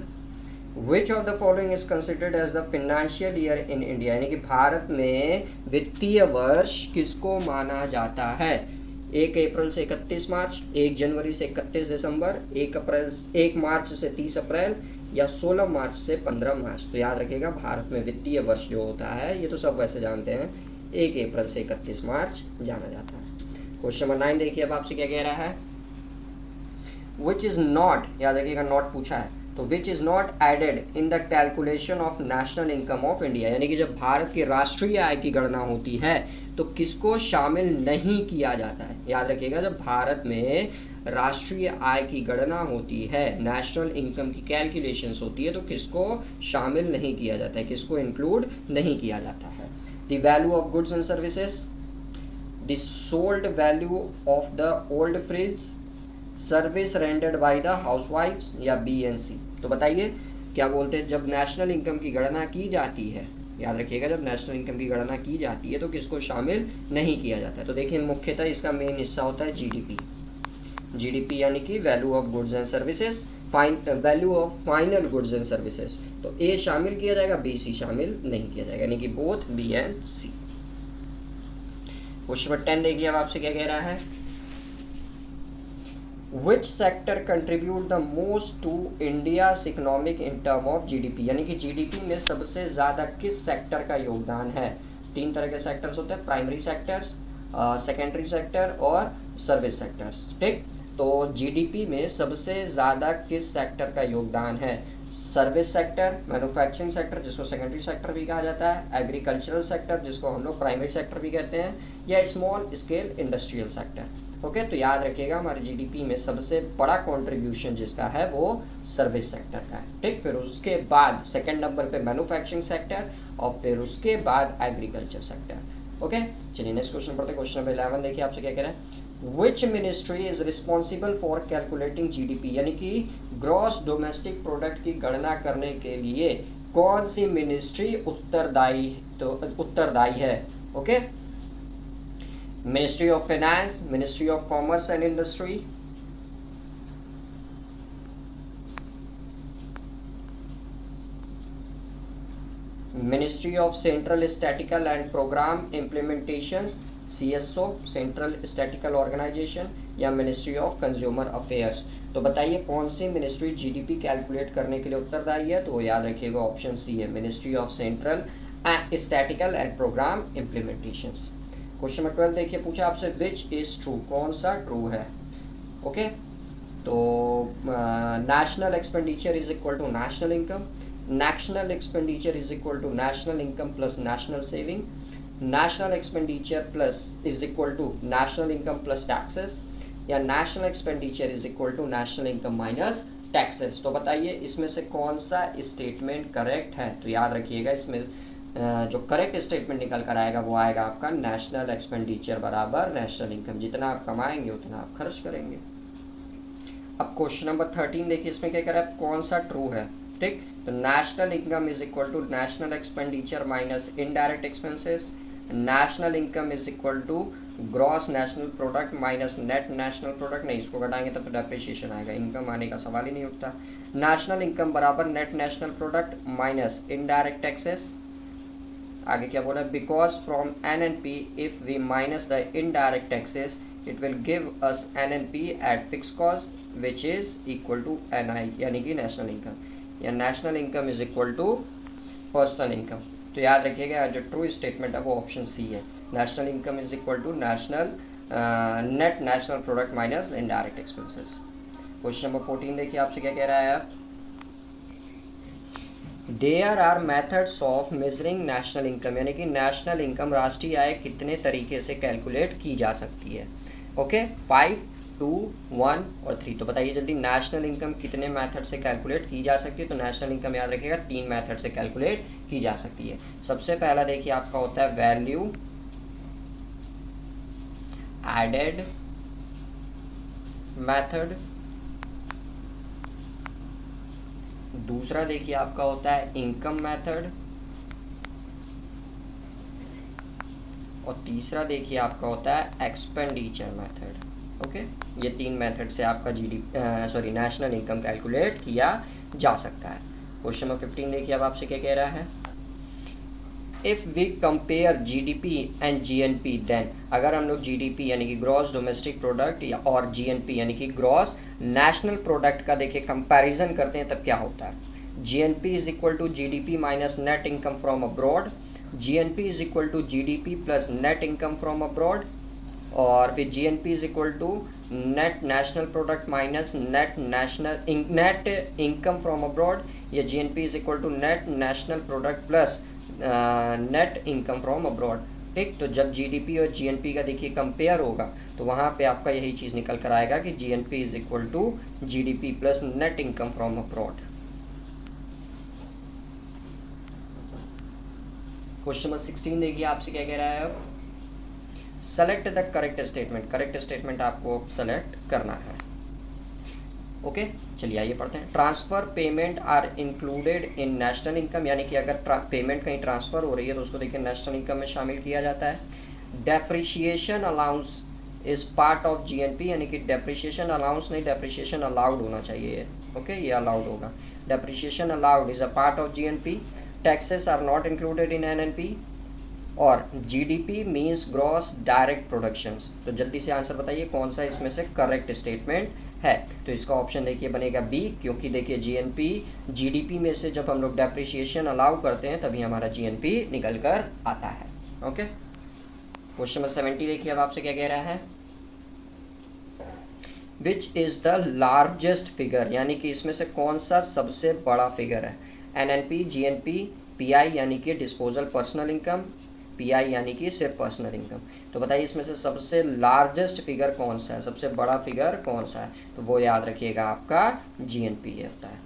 which of the following is considered as the financial year in India, यानी कि भारत में वित्तीय वर्ष किसको माना जाता है, 1 अप्रैल से 31 मार्च, 1 जनवरी से 31 दिसंबर, 1 मार्च से 30 अप्रैल या 16 मार्च से 15 मार्च। तो याद रखिएगा भारत में वित्तीय वर्ष जो होता है, ये तो सब वैसे जानते हैं, 1 अप्रैल से 31 मार्च जाना जाता है। क्वेश्चन नंबर 9 देखिए अब आपसे क्या कह रहा है, विच इज़ नॉट, याद रखिएगा नॉट पूछा है, तो which is not added in the calculation of national income of India, यानी कि जब भारत की राष्ट्रीय आय की गणना होती है तो किसको शामिल नहीं किया जाता है। याद रखिएगा जब भारत में राष्ट्रीय आय की गणना होती है, नेशनल इनकम की कैलकुलेशंस होती है, तो किसको शामिल नहीं किया जाता है, किसको इंक्लूड नहीं किया जाता है। The value of goods and services, the sold value of the old fridge, service rendered by the हाउसवाइफ्स, या बी एंड सी। तो बताइए क्या बोलते हैं, जब नेशनल इनकम की गणना की जाती है, याद रखिएगा जब नेशनल इनकम की गणना की जाती है तो किसको शामिल नहीं किया जाता है। तो देखिए मुख्यतः इसका मेन हिस्सा होता है जीडीपी, जीडीपी यानी कि value of goods and services, value of final goods and services. तो ए शामिल किया जाएगा, बी सी शामिल नहीं किया जाएगा, यानी कि both B and C. Question number 10 देखिए अब आपसे क्या कह रहा है, Which sector contribute the most to India's economic in term of GDP, यानी कि GDP में सबसे ज़्यादा किस सेक्टर का योगदान है। तीन तरह के सेक्टर्स होते हैं, प्राइमरी सेक्टर्स, सेकेंडरी सेक्टर और सर्विस सेक्टर्स। ठीक, तो GDP में सबसे ज़्यादा किस सेक्टर का योगदान है, सर्विस सेक्टर, मैन्युफैक्चरिंग सेक्टर जिसको सेकेंडरी सेक्टर भी कहा जाता है, एग्रीकल्चरल सेक्टर जिसको हम लोग प्राइमरी सेक्टर भी कहते हैं, या small scale industrial sector. Okay, तो याद रखिएगा हमारे जीडीपी में सबसे बड़ा कंट्रीब्यूशन जिसका है वो सर्विस सेक्टर का है। ठीक, फिर उसके बाद सेकंड नंबर पे मैन्युफैक्चरिंग सेक्टर और फिर उसके बाद एग्रीकल्चर सेक्टर। ओके, चलिए नेक्स्ट क्वेश्चन पढ़ते हैं। क्वेश्चन नंबर 11 देखिए आपसे क्या कह रहा है, which ministry is responsible for calculating GDP, यानी कि ग्रॉस डोमेस्टिक प्रोडक्ट की गणना करने के लिए कौन सी मिनिस्ट्री उत्तरदायी है। Okay, ministry of finance, ministry of commerce and industry, ministry of central statical and programme implementation, CSO central statical organisation, या मिनिस्ट्री ऑफ कंज्यूमर अफेयर्स। तो बताइए कौन सी मिनिस्ट्री जीडीपी कैलकुलेट करने के लिए उत्तरदायी है। तो याद रखिएगा ऑप्शन सी है, ministry of central statical and programme implementation. Question number 12 देखिए, पूछा आपसे विच इज ट्रू, कौन सा ट्रू है। ओके, तो national expenditure is equal to national income, national expenditure is equal to national income plus national saving, national expenditure plus is equal to national income plus taxes, या national expenditure is equal to national income minus taxes. तो बताइए इसमें से कौन सा स्टेटमेंट करेक्ट है। तो याद रखिएगा इसमें जो करेक्ट स्टेटमेंट निकल कर आएगा वो आएगा आपका नेशनल एक्सपेंडिचर बराबर नेशनल इनकम, जितना आप कमाएंगे उतना आप खर्च करेंगे। अब क्वेश्चन नंबर 13 देखिए, इसमें क्या कह रहा है, कौन सा ट्रू है। ठीक, तो national income is equal to national expenditure minus indirect expenses, national income is equal to gross national product minus net national product, नहीं इसको घटाएंगे तब तो डेप्रिसिएशन आएगा, इनकम आने का सवाल ही नहीं उठता। नेशनल इनकम बराबर net national product minus indirect taxes. आगे क्या बोला, because from NNP if we minus the indirect taxes it will give us NNP at fix cost which is equal to NI, यानी कि नेशनल इनकम, या national income is equal to personal income. तो याद रखिएगा जो ट्रू स्टेटमेंट है वो ऑप्शन सी है, national income is equal to national net national product minus indirect expenses. Question number 14 देखिए आपसे क्या कह रहा है, there are methods of measuring national income, यानी कि नेशनल इनकम राष्ट्रीय आय कितने तरीके से कैलकुलेट की जा सकती है। ओके, 5, 2, 1 और 3। तो बताइए जल्दी नेशनल इनकम कितने मेथड से कैलकुलेट की जा सकती है। तो नेशनल इनकम याद रखिएगा 3 मेथड से कैलकुलेट की जा सकती है। सबसे पहला देखिए आपका होता है वैल्यू एडेड मेथड, दूसरा देखिए आपका होता है इनकम मेथड, और तीसरा देखिए आपका होता है एक्सपेंडिचर मेथड। ओके, ये 3 मेथड से आपका नेशनल इनकम कैलकुलेट किया जा सकता है। क्वेश्चन नंबर 15 देखिए अब आपसे क्या कह रहा है, if we compare GDP and GNP then, अगर हम लोग जीडीपी यानी कि ग्रॉस डोमेस्टिक प्रोडक्ट या और जीएनपी यानी कि ग्रॉस नेशनल प्रोडक्ट का देखिए कंपैरिजन करते हैं तब क्या होता है। GNP is equal to GDP minus net income from abroad, GNP is equal to GDP plus net income from abroad. और फिर GNP is equal to net national product minus net income from abroad, या GNP is equal to net national product plus net income from abroad. ठीक, तो जब GDP और GNP का देखिए कंपेयर होगा तो वहाँ पे आपका यही चीज़ निकल कर आएगा कि GNP is equal to GDP plus net income from abroad. Question number 16 देखिए आपसे क्या कह रहा है अब, select the correct statement. Correct statement आपको सेलेक्ट करना है। ओके, चलिए आइए पढ़ते हैं। Transfer payment are included in national income, यानी कि अगर पेमेंट कहीं ट्रांसफ़र हो रही है तो उसको देखिए नेशनल इनकम में शामिल किया जाता है। Depreciation allowance is part of GNP, यानी कि डेप्रिशिएशन अलाउंस नहीं, डेप्रिशिएशन अलाउड होना चाहिए। ओके, ये अलाउड होगा। Depreciation allowed is a part of GNP। Taxes are not included in NNP। और GDP means gross direct productions. तो जल्दी से आंसर बताइए कौन सा इसमें से करेक्ट स्टेटमेंट है। तो इसका ऑप्शन देखिए बनेगा B, क्योंकि देखिए GNP GDP में से जब हम लोग डेप्रिशिएशन अलाउ करते हैं तभी हमारा GNP निकल कर आता है। ओके, क्वेश्चन नंबर 70 देखिए अब आपसे क्या कह रहा है, which is the largest figure, यानी कि इसमें से कौन सा सबसे बड़ा फिगर है। NNP, GNP, PI यानी कि डिस्पोजल पर्सनल इनकम, PI यानी कि सिर्फ पर्सनल इनकम। तो बताइए इसमें से सबसे लार्जेस्ट फिगर कौन सा है, सबसे बड़ा फिगर कौन सा है। तो वो याद रखिएगा आपका GNP होता है,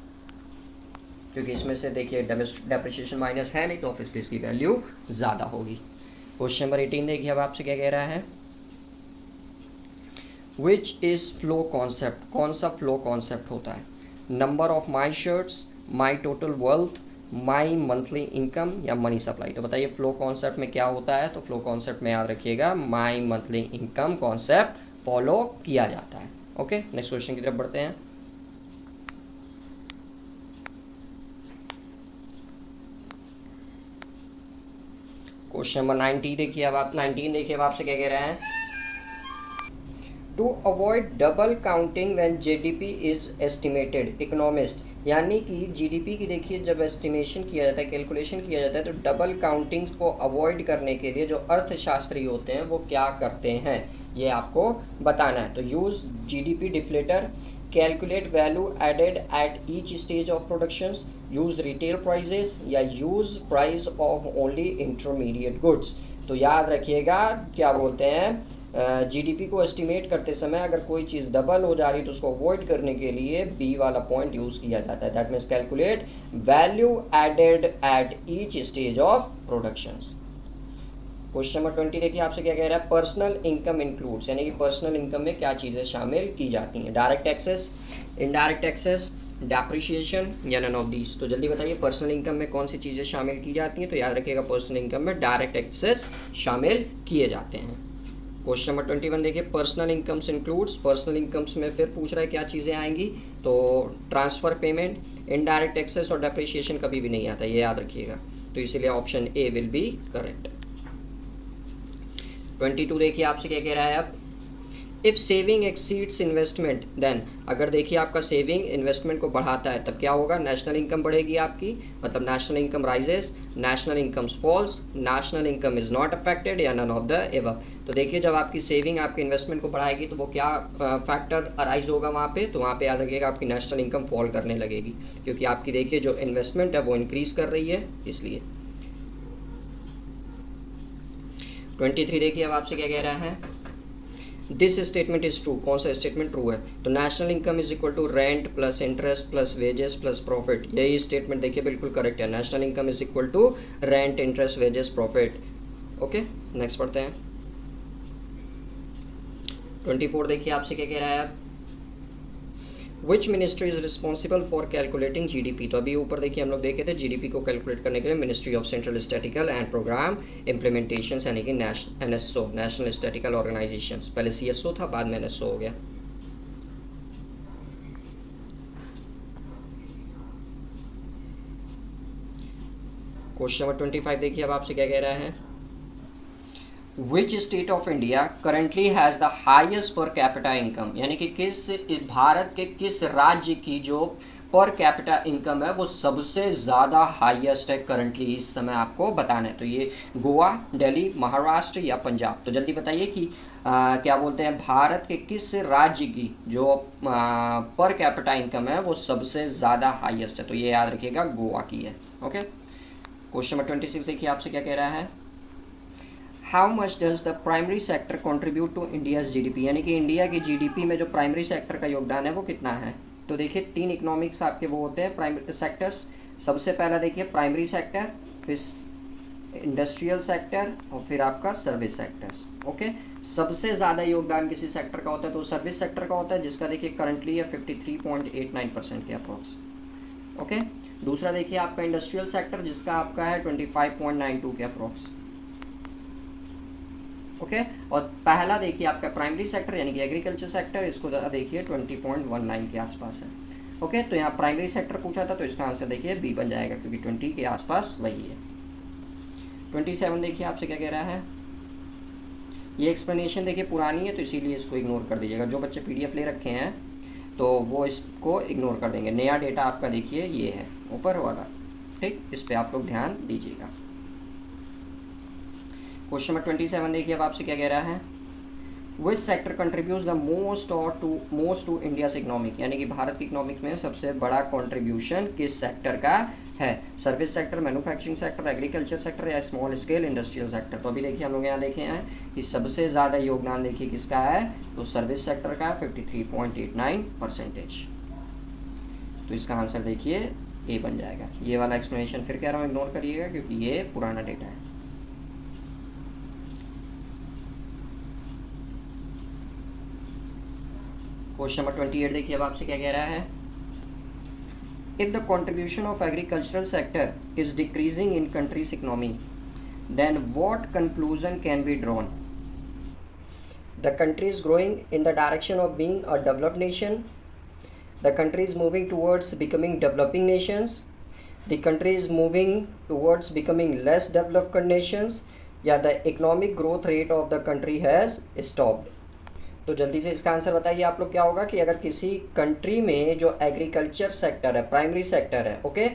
क्योंकि इसमें से देखिए डेप्रिशिएशन माइनस है नहीं तो ऑब्वियसली इसकी वैल्यू ज़्यादा होगी। क्वेश्चन नंबर 18 देखिए अब आपसे क्या कह रहा है, विच इज़ फ्लो कॉन्सेप्ट। कौन सा फ्लो कॉन्सेप्ट होता है, number of my shirts, my total wealth, my monthly income या मनी सप्लाई। तो बताइए फ्लो कॉन्सेप्ट में क्या होता है। तो फ्लो कॉन्सेप्ट में याद रखिएगा माई मंथली इनकम कॉन्सेप्ट फॉलो किया जाता है। ओके, नेक्स्ट क्वेश्चन की तरफ बढ़ते हैं। क्वेश्चन नंबर 19 देखिए अब आपसे क्या कह रहे हैं, to avoid double counting when GDP is estimated. Economist, यानी कि GDP की देखिए जब एस्टिमेशन किया जाता है, कैलकुलेशन किया जाता है, तो डबल काउंटिंग्स को अवॉइड करने के लिए जो अर्थशास्त्री होते हैं वो क्या करते हैं, ये आपको बताना है। तो use GDP deflator, calculate value added at each stage of productions, use retail prices या use price of only intermediate goods. तो याद रखिएगा क्या बोलते हैं, GDP को एस्टिमेट करते समय अगर कोई चीज़ डबल हो जा रही तो उसको अवॉइड करने के लिए B वाला पॉइंट यूज़ किया जाता है। That means calculate value added at each stage of productions. Question number 20 देखिए आपसे क्या कह रहा है, पर्सनल इनकम इंक्लूड्स, यानी कि पर्सनल इनकम में क्या चीज़ें शामिल की जाती हैं, direct taxes, indirect taxes, depreciation या नन ऑफ दीज। तो जल्दी बताइए पर्सनल इनकम में कौन सी चीज़ें शामिल की जाती हैं। तो याद रखिएगा पर्सनल इनकम में डायरेक्ट टैक्सेस शामिल किए जाते हैं। क्वेश्चन नंबर 21 देखिए, personal incomes includes. Personal incomes में फिर पूछ रहा है क्या चीज़ें आएंगी, तो ट्रांसफ़र पेमेंट, इनडायरेक्ट टैक्सेस और डेप्रिशिएशन कभी भी नहीं आता, ये याद रखिएगा। तो इसीलिए option A will be correct. 22 देखिए आपसे क्या कह रहा है अब, if saving exceeds investment then, अगर देखिए आपका सेविंग इन्वेस्टमेंट को बढ़ाता है तब क्या होगा, नेशनल इनकम बढ़ेगी आपकी, मतलब national income rises, national incomes falls, national income is not affected या नन ऑफ द एबव। तो देखिए जब आपकी सेविंग आपके इन्वेस्टमेंट को बढ़ाएगी तो वो क्या फैक्टर अराइज होगा वहाँ पे, तो वहाँ पे याद रखिएगा आपकी नेशनल इनकम फॉल करने लगेगी, क्योंकि आपकी देखिए जो इन्वेस्टमेंट है वो इंक्रीज़ कर रही है इसलिए। 23 देखिए अब आपसे क्या कह रहा है, दिस स्टेटमेंट इज ट्रू। कौन सा स्टेटमेंट ट्रू है, तो national income is equal to rent plus interest plus wages plus profit. यही स्टेटमेंट देखिए बिल्कुल करेक्ट है, national income is equal to rent interest wages profit. Okay, next पढ़ते हैं। 24 देखिए आपसे क्या कह रहा है, which ministry is responsible for calculating GDP। तो अभी ऊपर देखिए हम लोग देखे थे GDP को कैलकुलेट करने के लिए ministry of central statical and programme implementation, यानी कि NSO, नेशनल स्टैटिकल ऑर्गेनाइजेशन। पहले CSO था, बाद में NSO हो गया। क्वेश्चन नंबर 25 देखिए अब आपसे क्या कह रहा है, which state of India currently has the highest per capita income, यानी कि किस भारत के किस राज्य की जो पर कैपिटा इनकम है वो सबसे ज़्यादा हाईएस्ट है करंटली इस समय आपको बताना है। तो ये गोवा, दिल्ली, महाराष्ट्र या पंजाब। तो जल्दी बताइए कि क्या बोलते हैं, भारत के किस राज्य की जो पर कैपिटा इनकम है वो सबसे ज़्यादा हाईएस्ट है। तो ये याद रखिएगा, गोवा की है। ओके, क्वेश्चन नंबर 26 देखिए आपसे क्या कह रहा है। How much does the primary sector contribute to India's GDP, यानी कि इंडिया की जीडीपी में जो प्राइमरी सेक्टर का योगदान है वो कितना है। तो देखिए 3 इकोनॉमिक्स आपके वो होते हैं प्राइमरी सेक्टर्स। सबसे पहला देखिए प्राइमरी सेक्टर, फिर इंडस्ट्रियल सेक्टर और फिर आपका सर्विस सेक्टर्स। ओके, सबसे ज़्यादा योगदान किसी सेक्टर का होता है तो सर्विस सेक्टर का होता है, जिसका देखिए करंटली है 53.89% के अप्रॉक्स। ओके, दूसरा देखिए आपका इंडस्ट्रियल सेक्टर, जिसका आपका है 25.92 के अप्रॉक्स। ओके, और पहला देखिए आपका प्राइमरी सेक्टर यानी कि एग्रीकल्चर सेक्टर, इसको देखिए 20.19 के आसपास है। ओके, तो यहाँ प्राइमरी सेक्टर पूछा था तो इसका आंसर देखिए बी बन जाएगा, क्योंकि 20 के आसपास वही है। 27 देखिए आपसे क्या कह रहा है। ये एक्सप्लेनेशन देखिए पुरानी है तो इसीलिए इसको इग्नोर कर दीजिएगा। जो बच्चे PDF ले रखे हैं तो वो इसको इग्नोर कर देंगे। नया डेटा आपका देखिए ये है ऊपर वाला, ठीक, इस पर आप लोग ध्यान दीजिएगा। क्वेश्चन नंबर 27 देखिए अब आपसे क्या कह रहा है। Which sector contributes the most to India's economic, यानी कि भारत की इकोनॉमिक में सबसे बड़ा कंट्रीब्यूशन किस सेक्टर का है। Service sector, manufacturing sector, agriculture sector या स्मॉल स्केल इंडस्ट्रियल सेक्टर। तो अभी देखिए हम लोग यहाँ देखे हैं कि सबसे ज़्यादा योगदान देखिए किसका है, तो सर्विस सेक्टर का 53.89%। तो इसका आंसर देखिए ए बन जाएगा। ये वाला एक्सप्लेनेशन फिर कह रहा हूँ इग्नोर करिएगा, क्योंकि ये पुराना डेटा है। क्वेश्चन नंबर 28 देखिए अब आपसे क्या कह रहा है। If the contribution of agricultural sector is decreasing in countries economy, then what conclusion can be drawn. The country is growing in the direction of being a developed nation, the country is moving towards becoming developing nations, the country is moving towards becoming less developed nations, या the economic growth rate of the country has stopped. तो जल्दी से इसका आंसर बताइए आप लोग क्या होगा कि अगर किसी कंट्री में जो एग्रीकल्चर सेक्टर है, प्राइमरी सेक्टर है, ओके,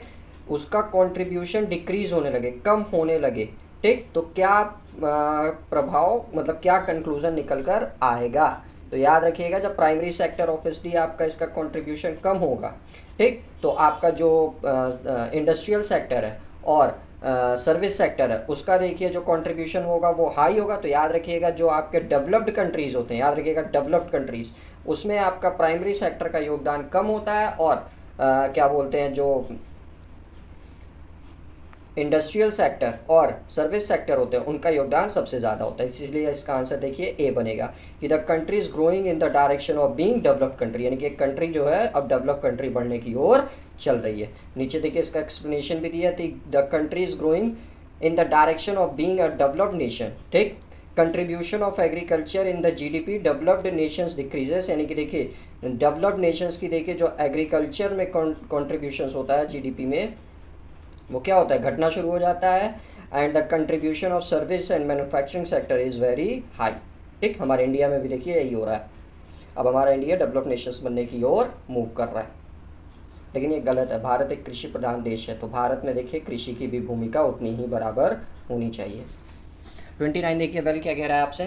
उसका कंट्रीब्यूशन डिक्रीज होने लगे, कम होने लगे, ठीक, तो क्या प्रभाव, मतलब क्या कंक्लूजन निकल कर आएगा। तो याद रखिएगा, जब प्राइमरी सेक्टर ऑब्वियसली आपका इसका कंट्रीब्यूशन कम होगा, ठीक, तो आपका जो इंडस्ट्रियल सेक्टर है और सर्विस सेक्टर है उसका देखिए जो कंट्रीब्यूशन होगा वो हाई होगा। तो याद रखिएगा जो आपके डेवलप्ड कंट्रीज़ होते हैं, याद रखिएगा डेवलप्ड कंट्रीज़, उसमें आपका प्राइमरी सेक्टर का योगदान कम होता है और क्या बोलते हैं जो इंडस्ट्रियल सेक्टर और सर्विस सेक्टर होते हैं उनका योगदान सबसे ज़्यादा होता है। इसलिए इसका आंसर देखिए ए बनेगा कि the country is growing in the direction of being developed country, यानी कि एक कंट्री जो है अब डेवलप कंट्री बढ़ने की ओर चल रही है। नीचे देखिए इसका एक्सप्लेनेशन भी दिया है, the country is growing in the direction of being a developed nation, ठीक। Contribution of agriculture in the GDP developed nations decreases, यानी कि देखिए डेवलप्ड नेशंस की देखिए जो एग्रीकल्चर में कंट्रीब्यूशन होता है जीडीपी में वो क्या होता है, घटना शुरू हो जाता है। And the contribution of service and manufacturing sector is very high, ठीक। हमारे इंडिया में भी देखिए यही हो रहा है, अब हमारा इंडिया डेवलप्ड नेशंस बनने की ओर मूव कर रहा है, लेकिन ये गलत है। भारत एक कृषि प्रधान देश है, तो भारत में देखिए कृषि की भी भूमिका उतनी ही बराबर होनी चाहिए। 29 देखिए वेल क्या कह रहा है आपसे,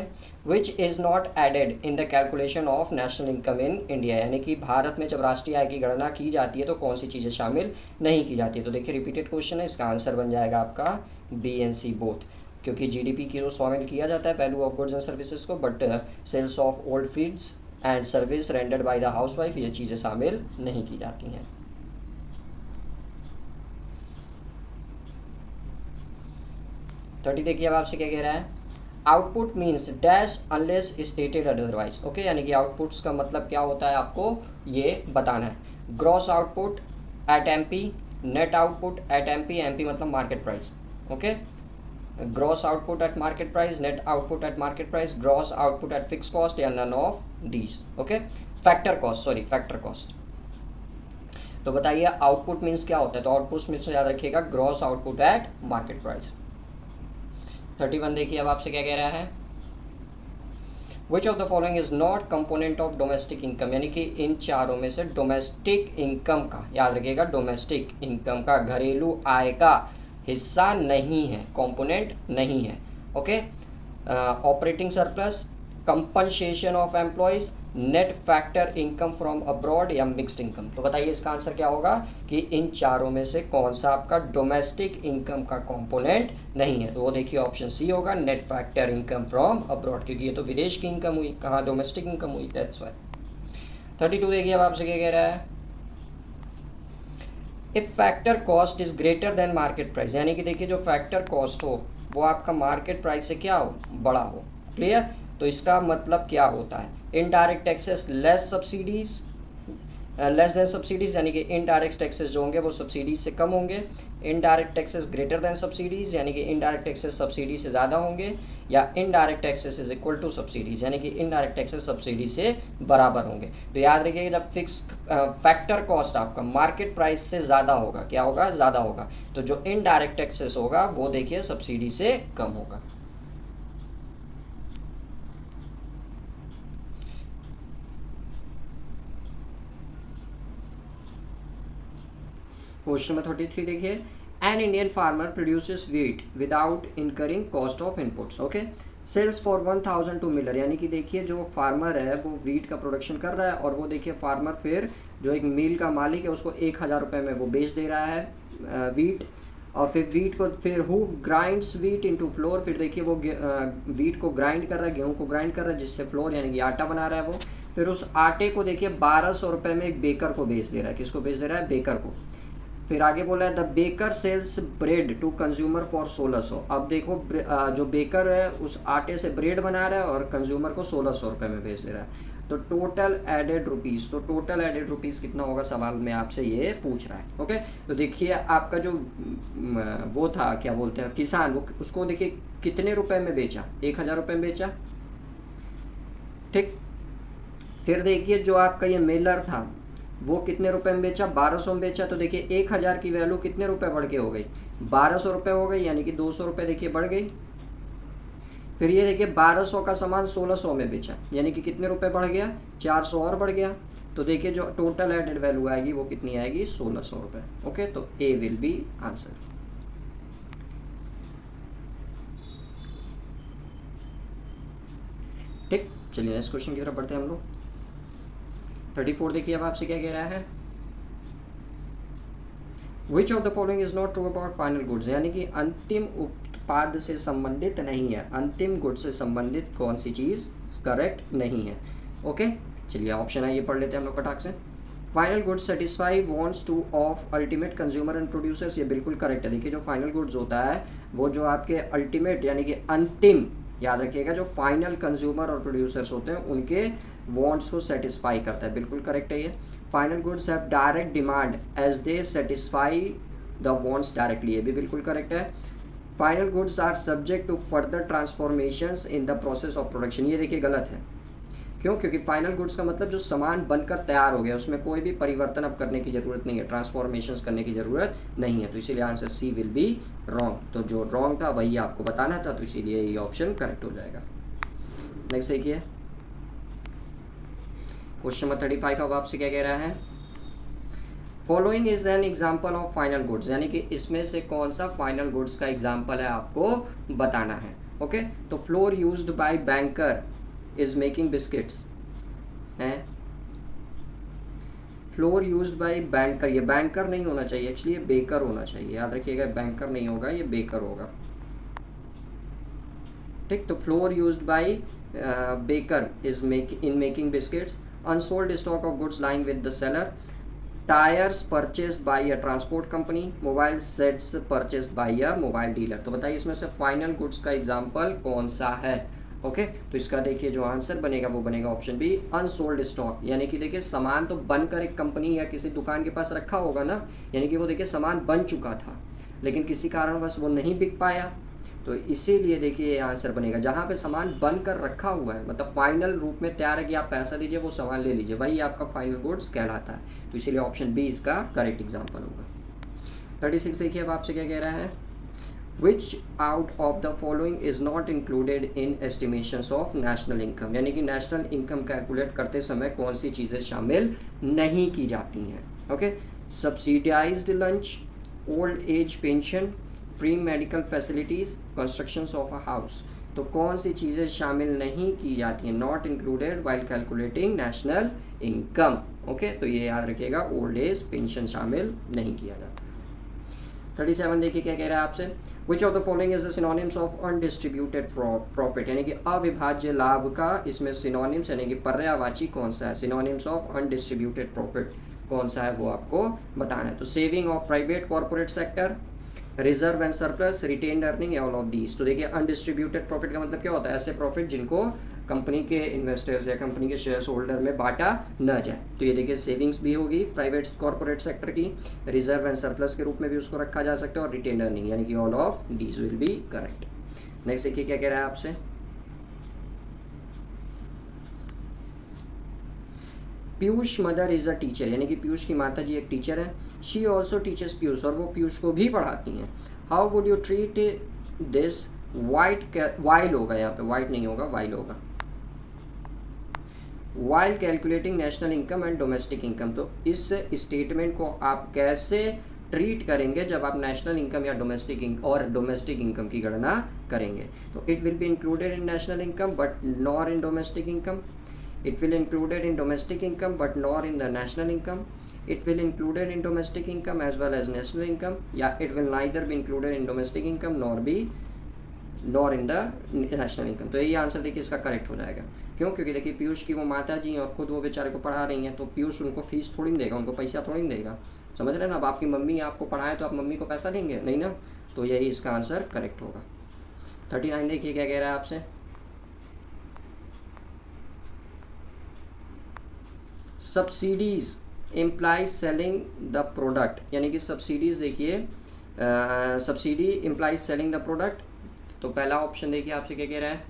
which is not added in the calculation of national income in India, यानी कि भारत में जब राष्ट्रीय आय की गणना की जाती है तो कौन सी चीज़ें शामिल नहीं की जाती है। तो देखिए रिपीटेड क्वेश्चन है, इसका आंसर बन जाएगा आपका बी एंड सी बोथ, क्योंकि जीडीपी की जो शामिल किया जाता है value of goods and services को, but sales of old feeds and service rendered by the housewife ये चीज़ें शामिल नहीं की जाती हैं। देखिए अब आपसे क्या कह रहा है, output means dash unless stated otherwise, okay, यानी कि आउटपुट्स का मतलब क्या होता है आपको ये बताना है। Gross output at MP, net output at MP, MP मतलब market price, okay, gross output at market price, net output at market price, gross output at fix cost या none of these, okay, factor cost. तो बताइए आउटपुट मीन्स क्या होता है, तो आउटपुट मीन्स याद रखिएगा gross output at market price. 31 देखिए अब आपसे क्या कह रहा है, विच of the following is not component of domestic income, यानी कि इन चारों में से डोमेस्टिक इनकम का, याद रखिएगा डोमेस्टिक इनकम का, घरेलू आय का हिस्सा नहीं है, कंपोनेंट नहीं है। Okay, operating surplus, compensation of employees, net factor income from abroad या मिक्स्ड इनकम। तो बताइए इसका आंसर क्या होगा कि इन चारों में से कौन सा आपका डोमेस्टिक इनकम का कंपोनेंट नहीं है। तो वो देखिए ऑप्शन सी होगा, net factor income from abroad, क्योंकि ये तो विदेश की इनकम हुई, कहाँ डोमेस्टिक इनकम हुई, दैट्स व्हाई। 32 देखिए अब आपसे क्या कह रहा है, if factor cost is greater than market price, यानी कि देखिए जो फैक्टर कॉस्ट हो वो आपका मार्केट प्राइस से क्या हो, बड़ा हो। क्लियर, तो इसका मतलब क्या होता है, indirect taxes less subsidies, less than subsidies, यानी कि इनडायरेक्ट टैक्सेस जो होंगे वो सब्सिडीज से कम होंगे, indirect taxes greater than subsidies, यानी कि इनडायरेक्ट टैक्सेस सब्सिडी से ज़्यादा होंगे, या indirect taxes is equal to subsidies, यानी कि इनडायरेक्ट टैक्सेस सब्सिडी से बराबर होंगे। तो याद रखिएगा जब फिक्स फैक्टर कॉस्ट आपका मार्केट प्राइस से ज़्यादा होगा, क्या होगा, ज़्यादा होगा, तो जो इनडायरेक्ट टैक्सेस होगा वो देखिए सब्सिडी से कम होगा। क्वेश्चन नंबर 33 देखिए, an Indian farmer produces wheat without incurring cost of inputs, okay, sells for 1000 to miller, यानी कि देखिए जो फार्मर है वो व्हीट का प्रोडक्शन कर रहा है और वो देखिए फार्मर फिर जो एक मिल का मालिक है उसको 1000 रुपये में वो बेच दे रहा है व्हीट, और फिर व्हीट को फिर who grinds wheat into floor, फिर देखिए वो व्हीट को ग्राइंड कर रहा है, गेहूँ को ग्राइंड कर रहा है जिससे फ्लोर यानी कि आटा बना रहा है वो, फिर उस आटे को देखिए 1200 रुपये में एक बेकर को बेच दे रहा है, किसको बेच दे रहा है, बेकर को। फिर आगे बोला है the baker sells bread to consumer for 1600, अब देखो जो बेकर है उस आटे से ब्रेड बना रहा है और कंज्यूमर को 1600 रुपये में बेच दे रहा है। तो टोटल एडेड रुपीज़, तो टोटल एडेड रुपीज़ कितना होगा सवाल में आपसे ये पूछ रहा है। ओके, तो देखिए आपका जो वो था क्या बोलते हैं किसान, वो उसको देखिए कितने रुपए में बेचा, 1000 रुपये में बेचा, ठीक। फिर देखिए जो आपका ये मिलर था वो कितने रुपए में बेचा, 1200 में बेचा, तो देखिए 1000 की वैल्यू कितने रुपए बढ़ के हो गई, 1200 रुपये हो गई, यानी कि 200 रुपये देखिए बढ़ गई। फिर ये देखिए 1200 का सामान 1600 में बेचा, यानी कि कितने रुपए बढ़ गया, 400 और बढ़ गया। तो देखिए जो टोटल एडेड वैल्यू आएगी वो कितनी आएगी, 1600 रुपये। ओके, तो ए विल बी आंसर। ठीक, चलिए नेक्स्ट क्वेश्चन की तरफ बढ़ते हैं हम लोग। 34 देखिए अब आपसे क्या कह रहा है, विच of the following is not true about final goods, यानी कि अंतिम उत्पाद से संबंधित नहीं है, अंतिम गुड से संबंधित कौन सी चीज़ करेक्ट नहीं है। ओके, चलिए ऑप्शन है ये पढ़ लेते हैं हम लोग फटाक से। Final goods satisfy wants two of ultimate consumer and producers, ये बिल्कुल करेक्ट है। देखिए जो फाइनल गुड्स होता है वो जो आपके अल्टीमेट यानी कि अंतिम, याद रखिएगा जो फाइनल कंज्यूमर और प्रोड्यूसर्स होते हैं उनके वांट्स को सेटिस्फाई करता है, बिल्कुल करेक्ट है ये। Final goods have direct demand as they satisfy the wants directly, ये भी बिल्कुल करेक्ट है। Final goods are subject to further transformations in the process of production, ये देखिए गलत है। क्यों, क्योंकि फाइनल गुड्स का मतलब जो सामान बनकर तैयार हो गया उसमें कोई भी परिवर्तन अब करने की ज़रूरत नहीं है, ट्रांसफॉर्मेशंस करने की ज़रूरत नहीं है, तो इसीलिए answer C will be wrong. तो जो रॉन्ग था वही आपको बताना था, तो इसीलिए ये ऑप्शन करेक्ट हो जाएगा। नेक्स्ट देखिए क्वेश्चन नंबर 35 अब आपसे क्या कह रहा है, following is an example of final goods, यानी कि इसमें से कौन सा फाइनल गुड्स का एग्जाम्पल है आपको बताना है। ओके, तो floor used by banker is making biscuits है, फ्लोर यूज्ड बाय बैंकर, ये बैंकर नहीं होना चाहिए एक्चुअली, ये बेकर होना चाहिए, याद रखिएगा बैंकर नहीं होगा ये बेकर होगा। ठीक, तो floor used by baker is making biscuits, unsold stock of goods lying with the seller, tyres purchased bye a transport company, mobile sets purchased bye a mobile dealer. तो बताइए इसमें से फाइनल गुड्स का एग्जांपल कौन सा है। ओके, तो इसका देखिए जो आंसर बनेगा वो बनेगा ऑप्शन बी, अनसोल्ड स्टॉक, यानी कि देखिए सामान तो बनकर एक कंपनी या किसी दुकान के पास रखा होगा ना, यानी कि वो देखिए सामान बन चुका था लेकिन किसी कारणवश वो नहीं बिक पाया, तो इसीलिए देखिए ये आंसर बनेगा। जहाँ पे सामान बनकर रखा हुआ है मतलब फाइनल रूप में तैयार है कि आप पैसा दीजिए वो सामान ले लीजिए, वही आपका फाइनल गुड्स कहलाता है, तो इसीलिए ऑप्शन बी इसका करेक्ट एग्जाम्पल होगा। 36 देखिए अब आपसे क्या कह रहा है, विच out of the following is not included in estimations of national income, यानी कि नेशनल इनकम कैलकुलेट करते समय कौन सी चीज़ें शामिल नहीं की जाती हैं। Okay, subsidised lunch, old age pension, free medical facilities, constructions of a house. तो कौन सी चीज़ें शामिल नहीं की जाती हैं, not included while calculating national income. Okay, तो ये याद रखिएगा, ओल्ड एज पेंशन शामिल नहीं किया जाता। 37 देखिए क्या कह रहा है आपसे, which of the following is the synonyms of undistributed profit, यानी कि अविभाज्य लाभ का इसमें सिनोनिम्स यानी कि पर्यायवाची कौन सा है, सिनोनिम्स ऑफ अनडिस्ट्रीब्यूटेड प्रॉफिट कौन सा है वो आपको बताना है। तो saving of private corporate sector, reserve and surplus, retained earning, all of these. तो देखिए अनडिस्ट्रीब्यूटेड प्रॉफिट का मतलब क्या होता है, ऐसे प्रॉफिट जिनको कंपनी के इन्वेस्टर्स या कंपनी के शेयर होल्डर में बांटा न जाए। तो ये देखिए सेविंग्स भी होगी प्राइवेट कॉर्पोरेट सेक्टर की, रिजर्व एंड सरप्लस के रूप में भी उसको रखा जा सकता है, और रिटेन्ड अर्निंग यानी कि all of these will be correct. Next देखिए क्या कह रहा है आपसे, Piyush mother is a teacher, यानी कि पीयूष की माता जी एक टीचर है। शी ऑल्सो टीचर्स पीयूष, और वो पीयूष को भी पढ़ाती हैं। How would you treat this while होगा, यहाँ पे वाइट नहीं होगा, वाइल होगा, while calculating national income and domestic income. तो इस स्टेटमेंट को आप कैसे ट्रीट करेंगे जब आप नेशनल इनकम या डोमेस्टिक इनकम की गणना करेंगे। तो it will be included in national income but not in domestic income, it will included in domestic income but not in the national income, it will included in domestic income as well as national income, yeah it will neither be included in domestic income nor in the national income। तो यही आंसर देखिए इसका करेक्ट हो जाएगा। क्यों? क्योंकि देखिए पीयूष की वो माता जी हैं और खुद वो बेचारे को पढ़ा रही हैं, तो पीयूष उनको फीस थोड़ी नहीं देगा, उनको पैसा थोड़ी नहीं देगा, समझ रहे हैं ना। अब आपकी मम्मी आपको पढ़ाए तो आप मम्मी को पैसा देंगे नहीं ना, तो यही इसका आंसर करेक्ट होगा। 39 देखिए क्या कह रहा है आपसे, subsidies implies selling the product, यानी कि सब्सिडीज़ देखिए subsidy implies selling the product. तो पहला ऑप्शन देखिए आपसे क्या कह रहा है,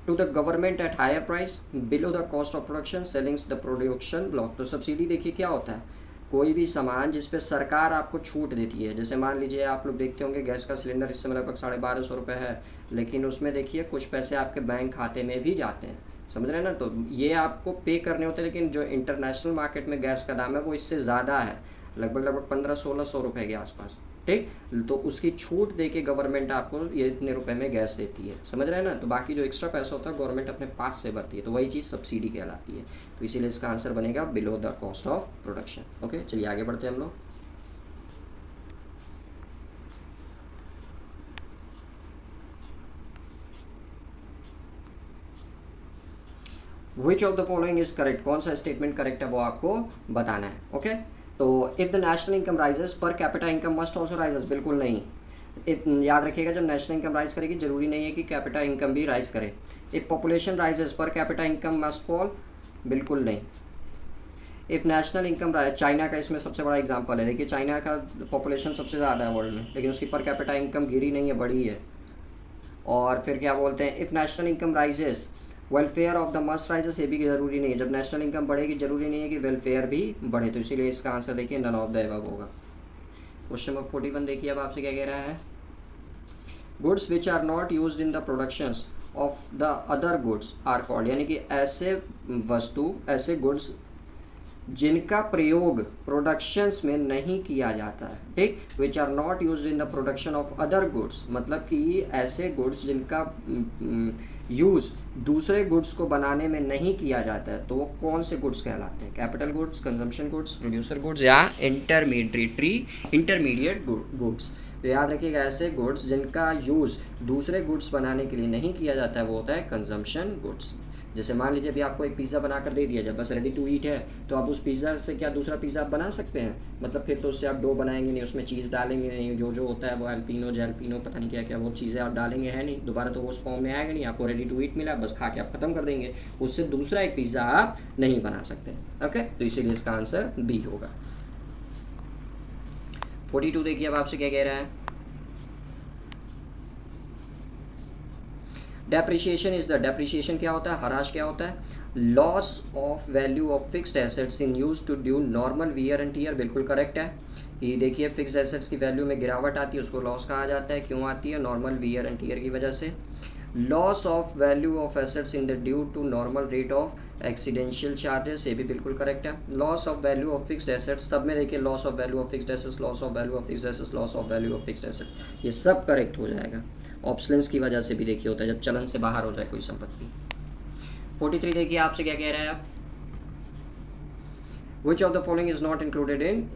to the government at higher price, below the cost of production, sellings the production block. तो सब्सिडी देखिए क्या होता है, कोई भी सामान जिस पे सरकार आपको छूट देती है। जैसे मान लीजिए आप लोग देखते होंगे गैस का सिलेंडर इस समय लगभग 1250 रुपये है, लेकिन उसमें देखिए कुछ पैसे आपके बैंक खाते में भी जाते हैं, समझ रहे हैं ना। तो ये आपको पे करने होते हैं, लेकिन जो इंटरनेशनल मार्केट में गैस का दाम है वो इससे ज़्यादा है, लगभग 1500-1600 रुपये के आसपास, ठीक। तो उसकी छूट दे के गवर्नमेंट आपको ये इतने रुपए में गैस देती है, समझ रहे हैं ना। तो बाकी जो एक्स्ट्रा पैसा होता है गवर्नमेंट अपने पास से भरती है, तो वही चीज़ सब्सिडी कहलाती है। तो इसीलिए इसका आंसर बनेगा below the cost of production. Okay, चलिए आगे बढ़ते हैं हम लोग। विच of the following is correct, कौन सा स्टेटमेंट करेक्ट है वो आपको बताना है। ओके, तो if the national income rises per capita income must also rises, बिल्कुल नहीं। याद रखिएगा जब नेशनल इनकम राइज करेगी जरूरी नहीं है कि कैपिटा इनकम भी राइज करे। If population rises per capita income must fall, बिल्कुल नहीं। If national income rise, China का इसमें सबसे बड़ा एग्जांपल है, देखिए चाइना का पॉपुलेशन सबसे ज़्यादा है वर्ल्ड में, लेकिन उसकी पर कैपिटा इनकम गिरी नहीं है, बढ़ी है। और फिर क्या बोलते हैं, if national income rises welfare of the must rises, ये भी जरूरी नहीं है, जब नेशनल इनकम बढ़ेगी जरूरी नहीं है कि वेलफेयर भी बढ़े। तो इसीलिए इसका आंसर देखिए नन ऑफ द अबव होगा। क्वेश्चन नंबर 41 देखिए अब आपसे क्या कह रहा है, goods which are not used in the productions of the other goods are called, यानी कि ऐसे वस्तु, ऐसे गुड्स जिनका प्रयोग प्रोडक्शंस में नहीं किया जाता है, ठीक। Which are not used in the production of other goods, मतलब कि ऐसे गुड्स जिनका यूज़ दूसरे गुड्स को बनाने में नहीं किया जाता है, तो वो कौन से गुड्स कहलाते हैं, capital goods, consumption goods, producer goods या इंटरमीडिएट गुड्स। तो याद रखिएगा ऐसे गुड्स जिनका यूज़ दूसरे गुड्स बनाने के लिए नहीं किया जाता है वो होता है कंजम्पशन गुड्स। जैसे मान लीजिए अभी आपको एक पिज़्ज़ा बनाकर दे दिया, जब बस रेडी टू ईट है, तो आप उस पिज़्ज़ा से क्या दूसरा पिज़्ज़ा आप बना सकते हैं, मतलब फिर तो उससे आप डो बनाएंगे नहीं, उसमें चीज़ डालेंगे नहीं, जो होता है वो एल्पिनो जेल्पिनो पता नहीं क्या क्या वो चीज़ें आप डालेंगे है नहीं, दोबारा तो वो उस फॉर्म में आएगा नहीं, आपको रेडी टू ईट मिला, बस खा के आप ख़त्म कर देंगे, उससे दूसरा एक पिज़्ज़ा आप नहीं बना सकते। ओके, तो इसीलिए इसका आंसर बी होगा। 42 देखिए अब आपसे क्या कह रहा है, डेप्रिसिएशन इज द, डेप्रिसिएशन क्या होता है, हराश क्या होता है, loss of value of fixed assets in use to due normal wear and tear, बिल्कुल करेक्ट है। ये देखिए फिक्स्ड एसेट्स की वैल्यू में गिरावट आती है, उसको लॉस कहा जाता है। क्यों आती है? नॉर्मल वियर एंड टीयर की वजह से। Loss of value of assets in the due to normal rate of accidental charges, ये भी बिल्कुल करेक्ट है। Loss of value of fixed assets, सब में देखिए loss of value of fixed assets, loss of value of fixed assets, loss of value of fixed assets, ये सब करेक्ट हो जाएगा। ऑप्शंस की वजह से भी देखिए होता है जब चलन से बाहर हो जाए कोई संपत्ति। 43 देखिए आपसे क्या कह रहा है आप, विच of the following is not included in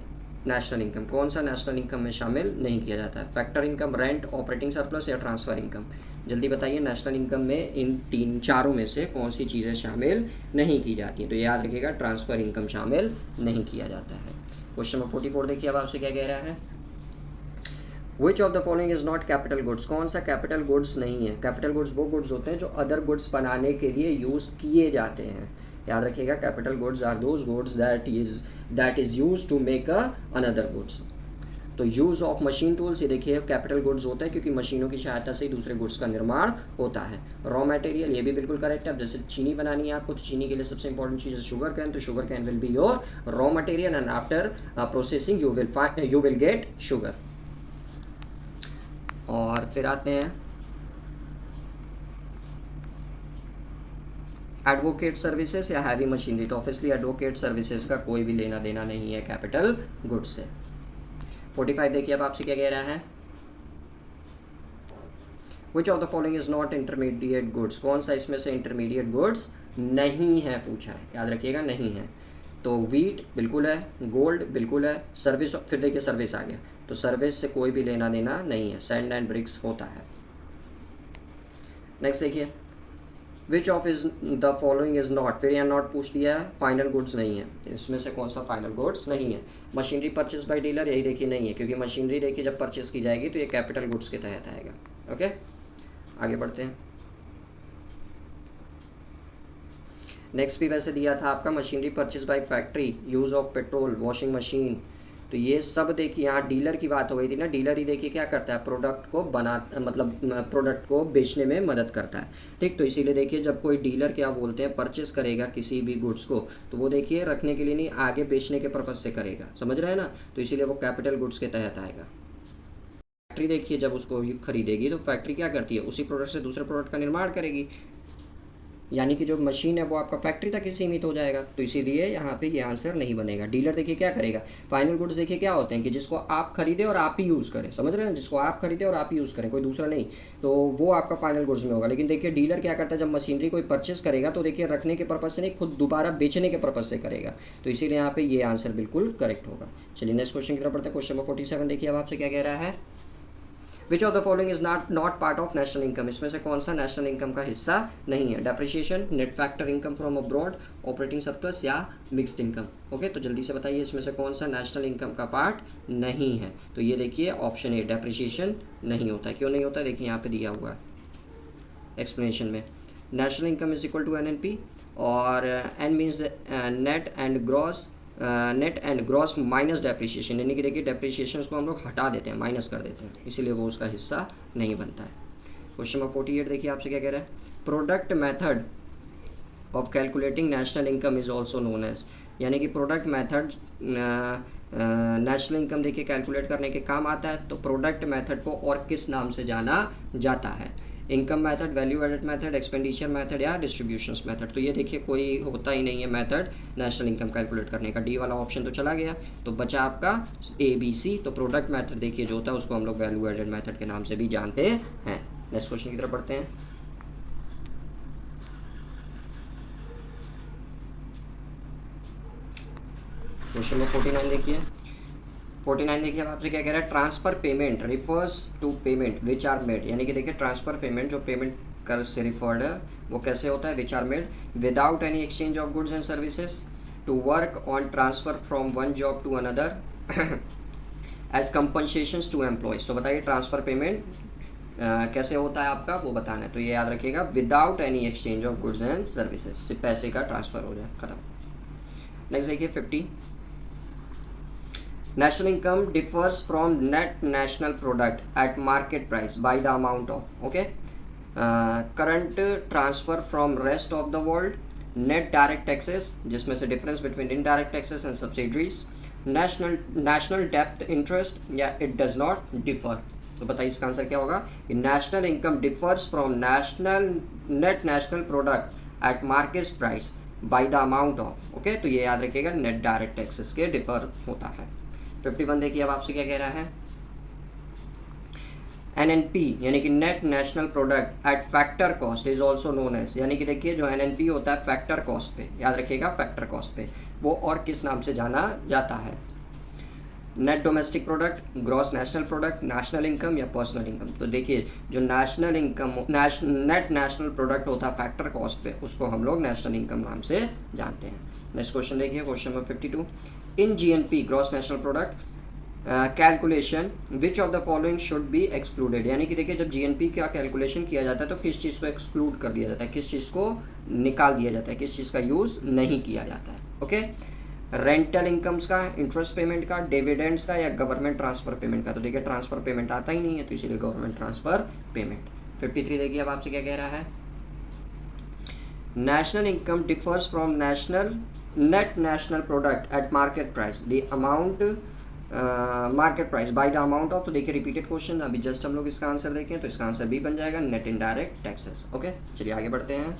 national income, कौन सा नेशनल इनकम में शामिल नहीं किया जाता है? Factor income, rent, operating surplus या ट्रांसफर इनकम। जल्दी बताइए नेशनल इनकम में इन चारों में से कौन सी चीज़ें शामिल नहीं की जाती हैं? तो याद रखिएगा ट्रांसफर इनकम शामिल नहीं किया जाता है। क्वेश्चन नंबर 44 देखिए अब आपसे क्या कह रहा है, विच of the following is not capital goods, कौन सा कैपिटल गुड्स नहीं है? कैपिटल गुड्स वो गुड्स होते हैं जो अदर गुड्स बनाने के लिए यूज़ किए जाते हैं। याद रखिएगा capital goods are those goods that is use to make another goods. तो यूज़ ऑफ मशीन टूल्स, ये देखिए कैपिटल गुड्स होता है क्योंकि मशीनों की सहायता से ही दूसरे गुड्स का निर्माण होता है। रॉ मटेरियल, ये भी बिल्कुल करेक्ट है। अब जैसे चीनी बनानी है आपको, तो चीनी के लिए सबसे इंपॉर्टेंट चीज़ है शुगर कैन, तो sugar cane will be your raw material and after processing you will get sugar. और फिर आते हैं एडवोकेट सर्विसेज या हैवी मशीनरी, तो ऑब्वियसली एडवोकेट सर्विसेज का कोई भी लेना देना नहीं है कैपिटल गुड्स से। 45 देखिए अब आपसे क्या कह रहा है, विच of the following is not intermediate goods, कौन सा इसमें से इंटरमीडिएट गुड्स नहीं है पूछा है, याद रखिएगा नहीं है। तो वीट बिल्कुल है, गोल्ड बिल्कुल है, सर्विस, फिर देखिए सर्विस आ गया, तो सर्विस से कोई भी लेना देना नहीं है। सैंड एंड ब्रिक्स होता है। नेक्स्ट देखिए, which of is the following is not, फिर यहाँ नॉट पूछ दिया है, फाइनल गुड्स नहीं है, इसमें से कौन सा फाइनल गुड्स नहीं है? मशीनरी परचेज बाय डीलर, यही देखिए नहीं है क्योंकि मशीनरी देखिए जब परचेज की जाएगी तो ये कैपिटल गुड्स के तहत आएगा। ओके आगे बढ़ते हैं। नेक्स्ट भी वैसे दिया था आपका machinery purchase by factory, use of petrol, washing machine, तो ये सब देखिए यहाँ डीलर की बात हो गई थी ना। डीलर ही देखिए क्या करता है, प्रोडक्ट को प्रोडक्ट को बेचने में मदद करता है, ठीक। तो इसीलिए देखिए जब कोई डीलर क्या बोलते हैं परचेस करेगा किसी भी गुड्स को, तो वो देखिए रखने के लिए नहीं, आगे बेचने के पर्पज़ से करेगा, समझ रहे हैं ना। तो इसीलिए वो कैपिटल गुड्स के तहत आएगा। फैक्ट्री देखिए जब उसको खरीदेगी तो फैक्ट्री क्या करती है, उसी प्रोडक्ट से दूसरे प्रोडक्ट का निर्माण करेगी, यानी कि जो मशीन है वो आपका फैक्ट्री तक ही सीमित हो जाएगा। तो इसीलिए यहाँ पे ये आंसर नहीं बनेगा। डीलर देखिए क्या करेगा, फाइनल गुड्स देखिए क्या होते हैं कि जिसको आप खरीदे और आप ही यूज़ करें, समझ रहे हैं, जिसको आप खरीदे और आप ही यूज़ करें, कोई दूसरा नहीं, तो वो आपका फाइनल गुड्स में होगा। लेकिन देखिए डीलर क्या करता है, जब मशीनरी कोई परचेस करेगा तो देखिए रखने के पर्पज़ से नहीं, खुद दोबारा बेचने के पर्पज़ से करेगा। तो इसीलिए यहाँ पे ये आंसर बिल्कुल करेक्ट होगा। चलिए नेक्स्ट क्वेश्चन की तरफ बढ़ते हैं। क्वेश्चन नंबर 47 देखिए अब आपसे क्या कह रहा है, विच of the following is not part of national income, इसमें से कौन सा नेशनल इनकम का हिस्सा नहीं है? Depreciation, net factor income from abroad, operating surplus या मिक्स्ड इनकम। ओके तो जल्दी से बताइए इसमें से कौन सा नेशनल इनकम का पार्ट नहीं है? तो ये देखिए ऑप्शन ए, डेप्रिसिएशन नहीं होता है। क्यों नहीं होता है देखिए यहाँ पे दिया हुआ है एक्सप्लेनेशन में, national income is equal to NNP और N means net and gross minus depreciation, यानी कि देखिए डेप्रिसिएशन को हम लोग हटा देते हैं, माइनस कर देते हैं, इसीलिए वो उसका हिस्सा नहीं बनता है। क्वेश्चन नंबर 48 देखिए आपसे क्या कह रहा है, product method of calculating national income is also known as, यानी कि प्रोडक्ट मेथड नेशनल इनकम देखिए कैलकुलेट करने के काम आता है। तो प्रोडक्ट मेथड को और किस नाम से जाना जाता है? Income method, value added method, expenditure method या डिस्ट्रीब्यूशंस मेथड। तो ये देखिए कोई होता ही नहीं है मेथड नेशनल इनकम कैलकुलेट करने का। डी वाला ऑप्शन तो चला गया, तो बचा आपका ABC। तो प्रोडक्ट मेथड देखिए जो होता है उसको हम लोग वैल्यू एडेड मेथड के नाम से भी जानते हैं। नेक्स्ट क्वेश्चन की तरफ बढ़ते हैं। क्वेश्चन नंबर 49 देखिए। 49 देखिए अब आपसे क्या कह रहा है, transfer payment refers to payment which are made, यानी कि देखिए ट्रांसफर पेमेंट जो पेमेंट कर से रिफर्ड है वो कैसे होता है, which are made without any exchange of goods and services to work on transfer from one job to another as compensations to employees. तो बताइए ट्रांसफर पेमेंट कैसे होता है आपका, वो बताना है। तो ये याद रखिएगा, without any exchange of goods and services, सिर्फ पैसे का ट्रांसफर हो जाए, खत्म। नेक्स्ट देखिए 50, national income differs from net national product at market price by the amount of current transfer from rest of the world, net direct taxes जिसमें से difference between indirect taxes and subsidiaries, national depth interest या इट डज नॉट डिफर। तो बताइए इसका आंसर क्या होगा? National income differs from net national product eight market price by the amount of. Okay, तो ये याद रखिएगा, नेट डायरेक्ट टैक्सेस के डिफर होता है। 51 देखिए अब आपसे क्या कह रहा है? NNP यानी कि net national product at factor cost is also known as, यानी कि देखिए जो NNP होता है फैक्टर कॉस्ट पे, याद रखिएगा फैक्टर कॉस्ट पे, वो और किस नाम से जाना जाता है? Net domestic product, gross national product, national income या पर्सनल इनकम। तो देखिए जो national income net national product होता है फैक्टर कॉस्ट पे, उसको हम लोग नेशनल इनकम नाम से जानते हैं। नेक्स्ट क्वेश्चन देखिए, question number 52। In GNP gross national product calculation which of the following should be excluded, यानी कि देखिए जब GNP का कैलकुलेशन किया जाता है तो किस चीज़ को एक्सक्लूड कर दिया जाता है, किस चीज़ को निकाल दिया जाता है, किस चीज़ का यूज़ नहीं किया जाता है। ओके, रेंटल इनकम्स का, इंटरेस्ट पेमेंट का, डिविडेंड्स का या गवर्नमेंट ट्रांसफ़र पेमेंट का। तो देखिए ट्रांसफ़र पेमेंट आता ही नहीं है, तो इसीलिए गवर्नमेंट ट्रांसफ़र पेमेंट। 53 देखिए अब आपसे क्या कह रहा है? National income differs from net national product eight market price the amount market price by the amount of. तो देखिए रिपीटेड क्वेश्चन, अभी जस्ट हम लोग इसका आंसर देखें तो इसका आंसर बी बन जाएगा, नेट इनडायरेक्ट टैक्सेस। ओके, चलिए आगे बढ़ते हैं।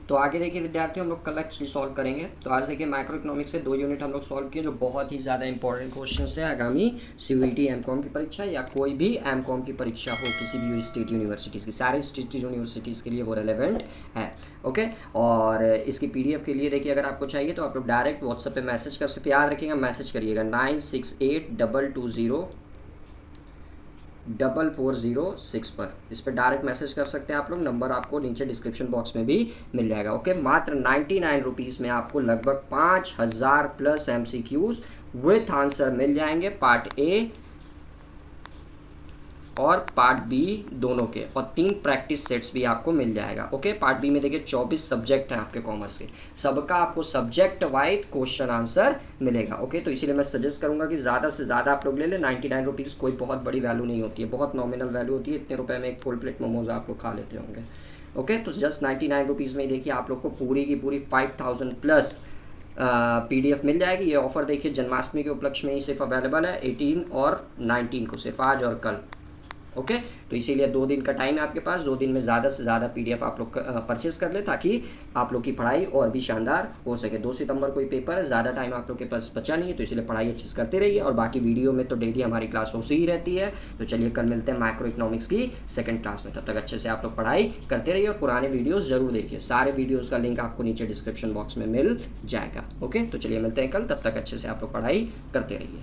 तो आगे देखिए विद्यार्थियों हम लोग कल एक्चुअली सॉल्व करेंगे। तो आज देखिए माइक्रो इकोनॉमिक्स से 2 यूनिट हम लोग सॉल्व किए जो बहुत ही ज़्यादा इंपॉर्टेंट क्वेश्चंस है आगामी CUET MCOM की परीक्षा या कोई भी MCOM की परीक्षा हो किसी भी स्टेट यूनिवर्सिटीज़ की, सारे स्टेट यूनिवर्सिटीज़ के लिए वो रेलेवेंट है। ओके, और इसकी PDF के लिए देखिए अगर आपको चाहिए तो आप लोग डायरेक्ट व्हाट्सएप पे मैसेज कर सकते हैं। याद रखिएगा मैसेज करिएगा 9682204406 पर, इस पर डायरेक्ट मैसेज कर सकते हैं आप लोग। नंबर आपको नीचे डिस्क्रिप्शन बॉक्स में भी मिल जाएगा। ओके, मात्र 99 रुपीज़ में आपको लगभग 5000 प्लस MCQs विथ आंसर मिल जाएंगे, पार्ट ए और पार्ट बी दोनों के, और 3 प्रैक्टिस सेट्स भी आपको मिल जाएगा। ओके, पार्ट बी में देखिए 24 सब्जेक्ट हैं आपके कॉमर्स के, सबका आपको सब्जेक्ट वाइज क्वेश्चन आंसर मिलेगा। ओके, तो इसीलिए मैं सजेस्ट करूंगा कि ज़्यादा से ज़्यादा आप लोग ले लें। 99 रुपीज़ कोई बहुत बड़ी वैल्यू नहीं होती है, बहुत नॉमिनल वैल्यू होती है। इतने रुपए में एक फुल प्लेट मोमोज आप लोग खा लेते होंगे। ओके, तो जस्ट 99 रुपीज़ में देखिए आप लोग को पूरी की पूरी 5000 प्लस PDF मिल जाएगी। ये ऑफर देखिए जन्माष्टमी के उपलक्ष्य में ही सिर्फ अवेलेबल है, 18 और 19 को, सिर्फ आज और कल। ओके, तो इसीलिए 2 दिन का टाइम है आपके पास, 2 दिन में ज़्यादा से ज़्यादा PDF आप लोग परचेस कर ले ताकि आप लोग की पढ़ाई और भी शानदार हो सके। 2 सितंबर को ही पेपर है, ज़्यादा टाइम आप लोग के पास बचा नहीं है, तो इसलिए पढ़ाई अच्छे से करते रहिए। और बाकी वीडियो में तो डेली हमारी क्लास होती ही रहती है। तो चलिए कल मिलते हैं माइक्रो इकोनॉमिक्स की 2nd क्लास में, तब तक अच्छे से आप लोग पढ़ाई करते रहिए और पुराने वीडियोज़ ज़रूर देखिए। सारे वीडियोज़ का लिंक आपको नीचे डिस्क्रिप्शन बॉक्स में मिल जाएगा। ओके, तो चलिए मिलते हैं कल, तब तक अच्छे से आप लोग पढ़ाई करते रहिए।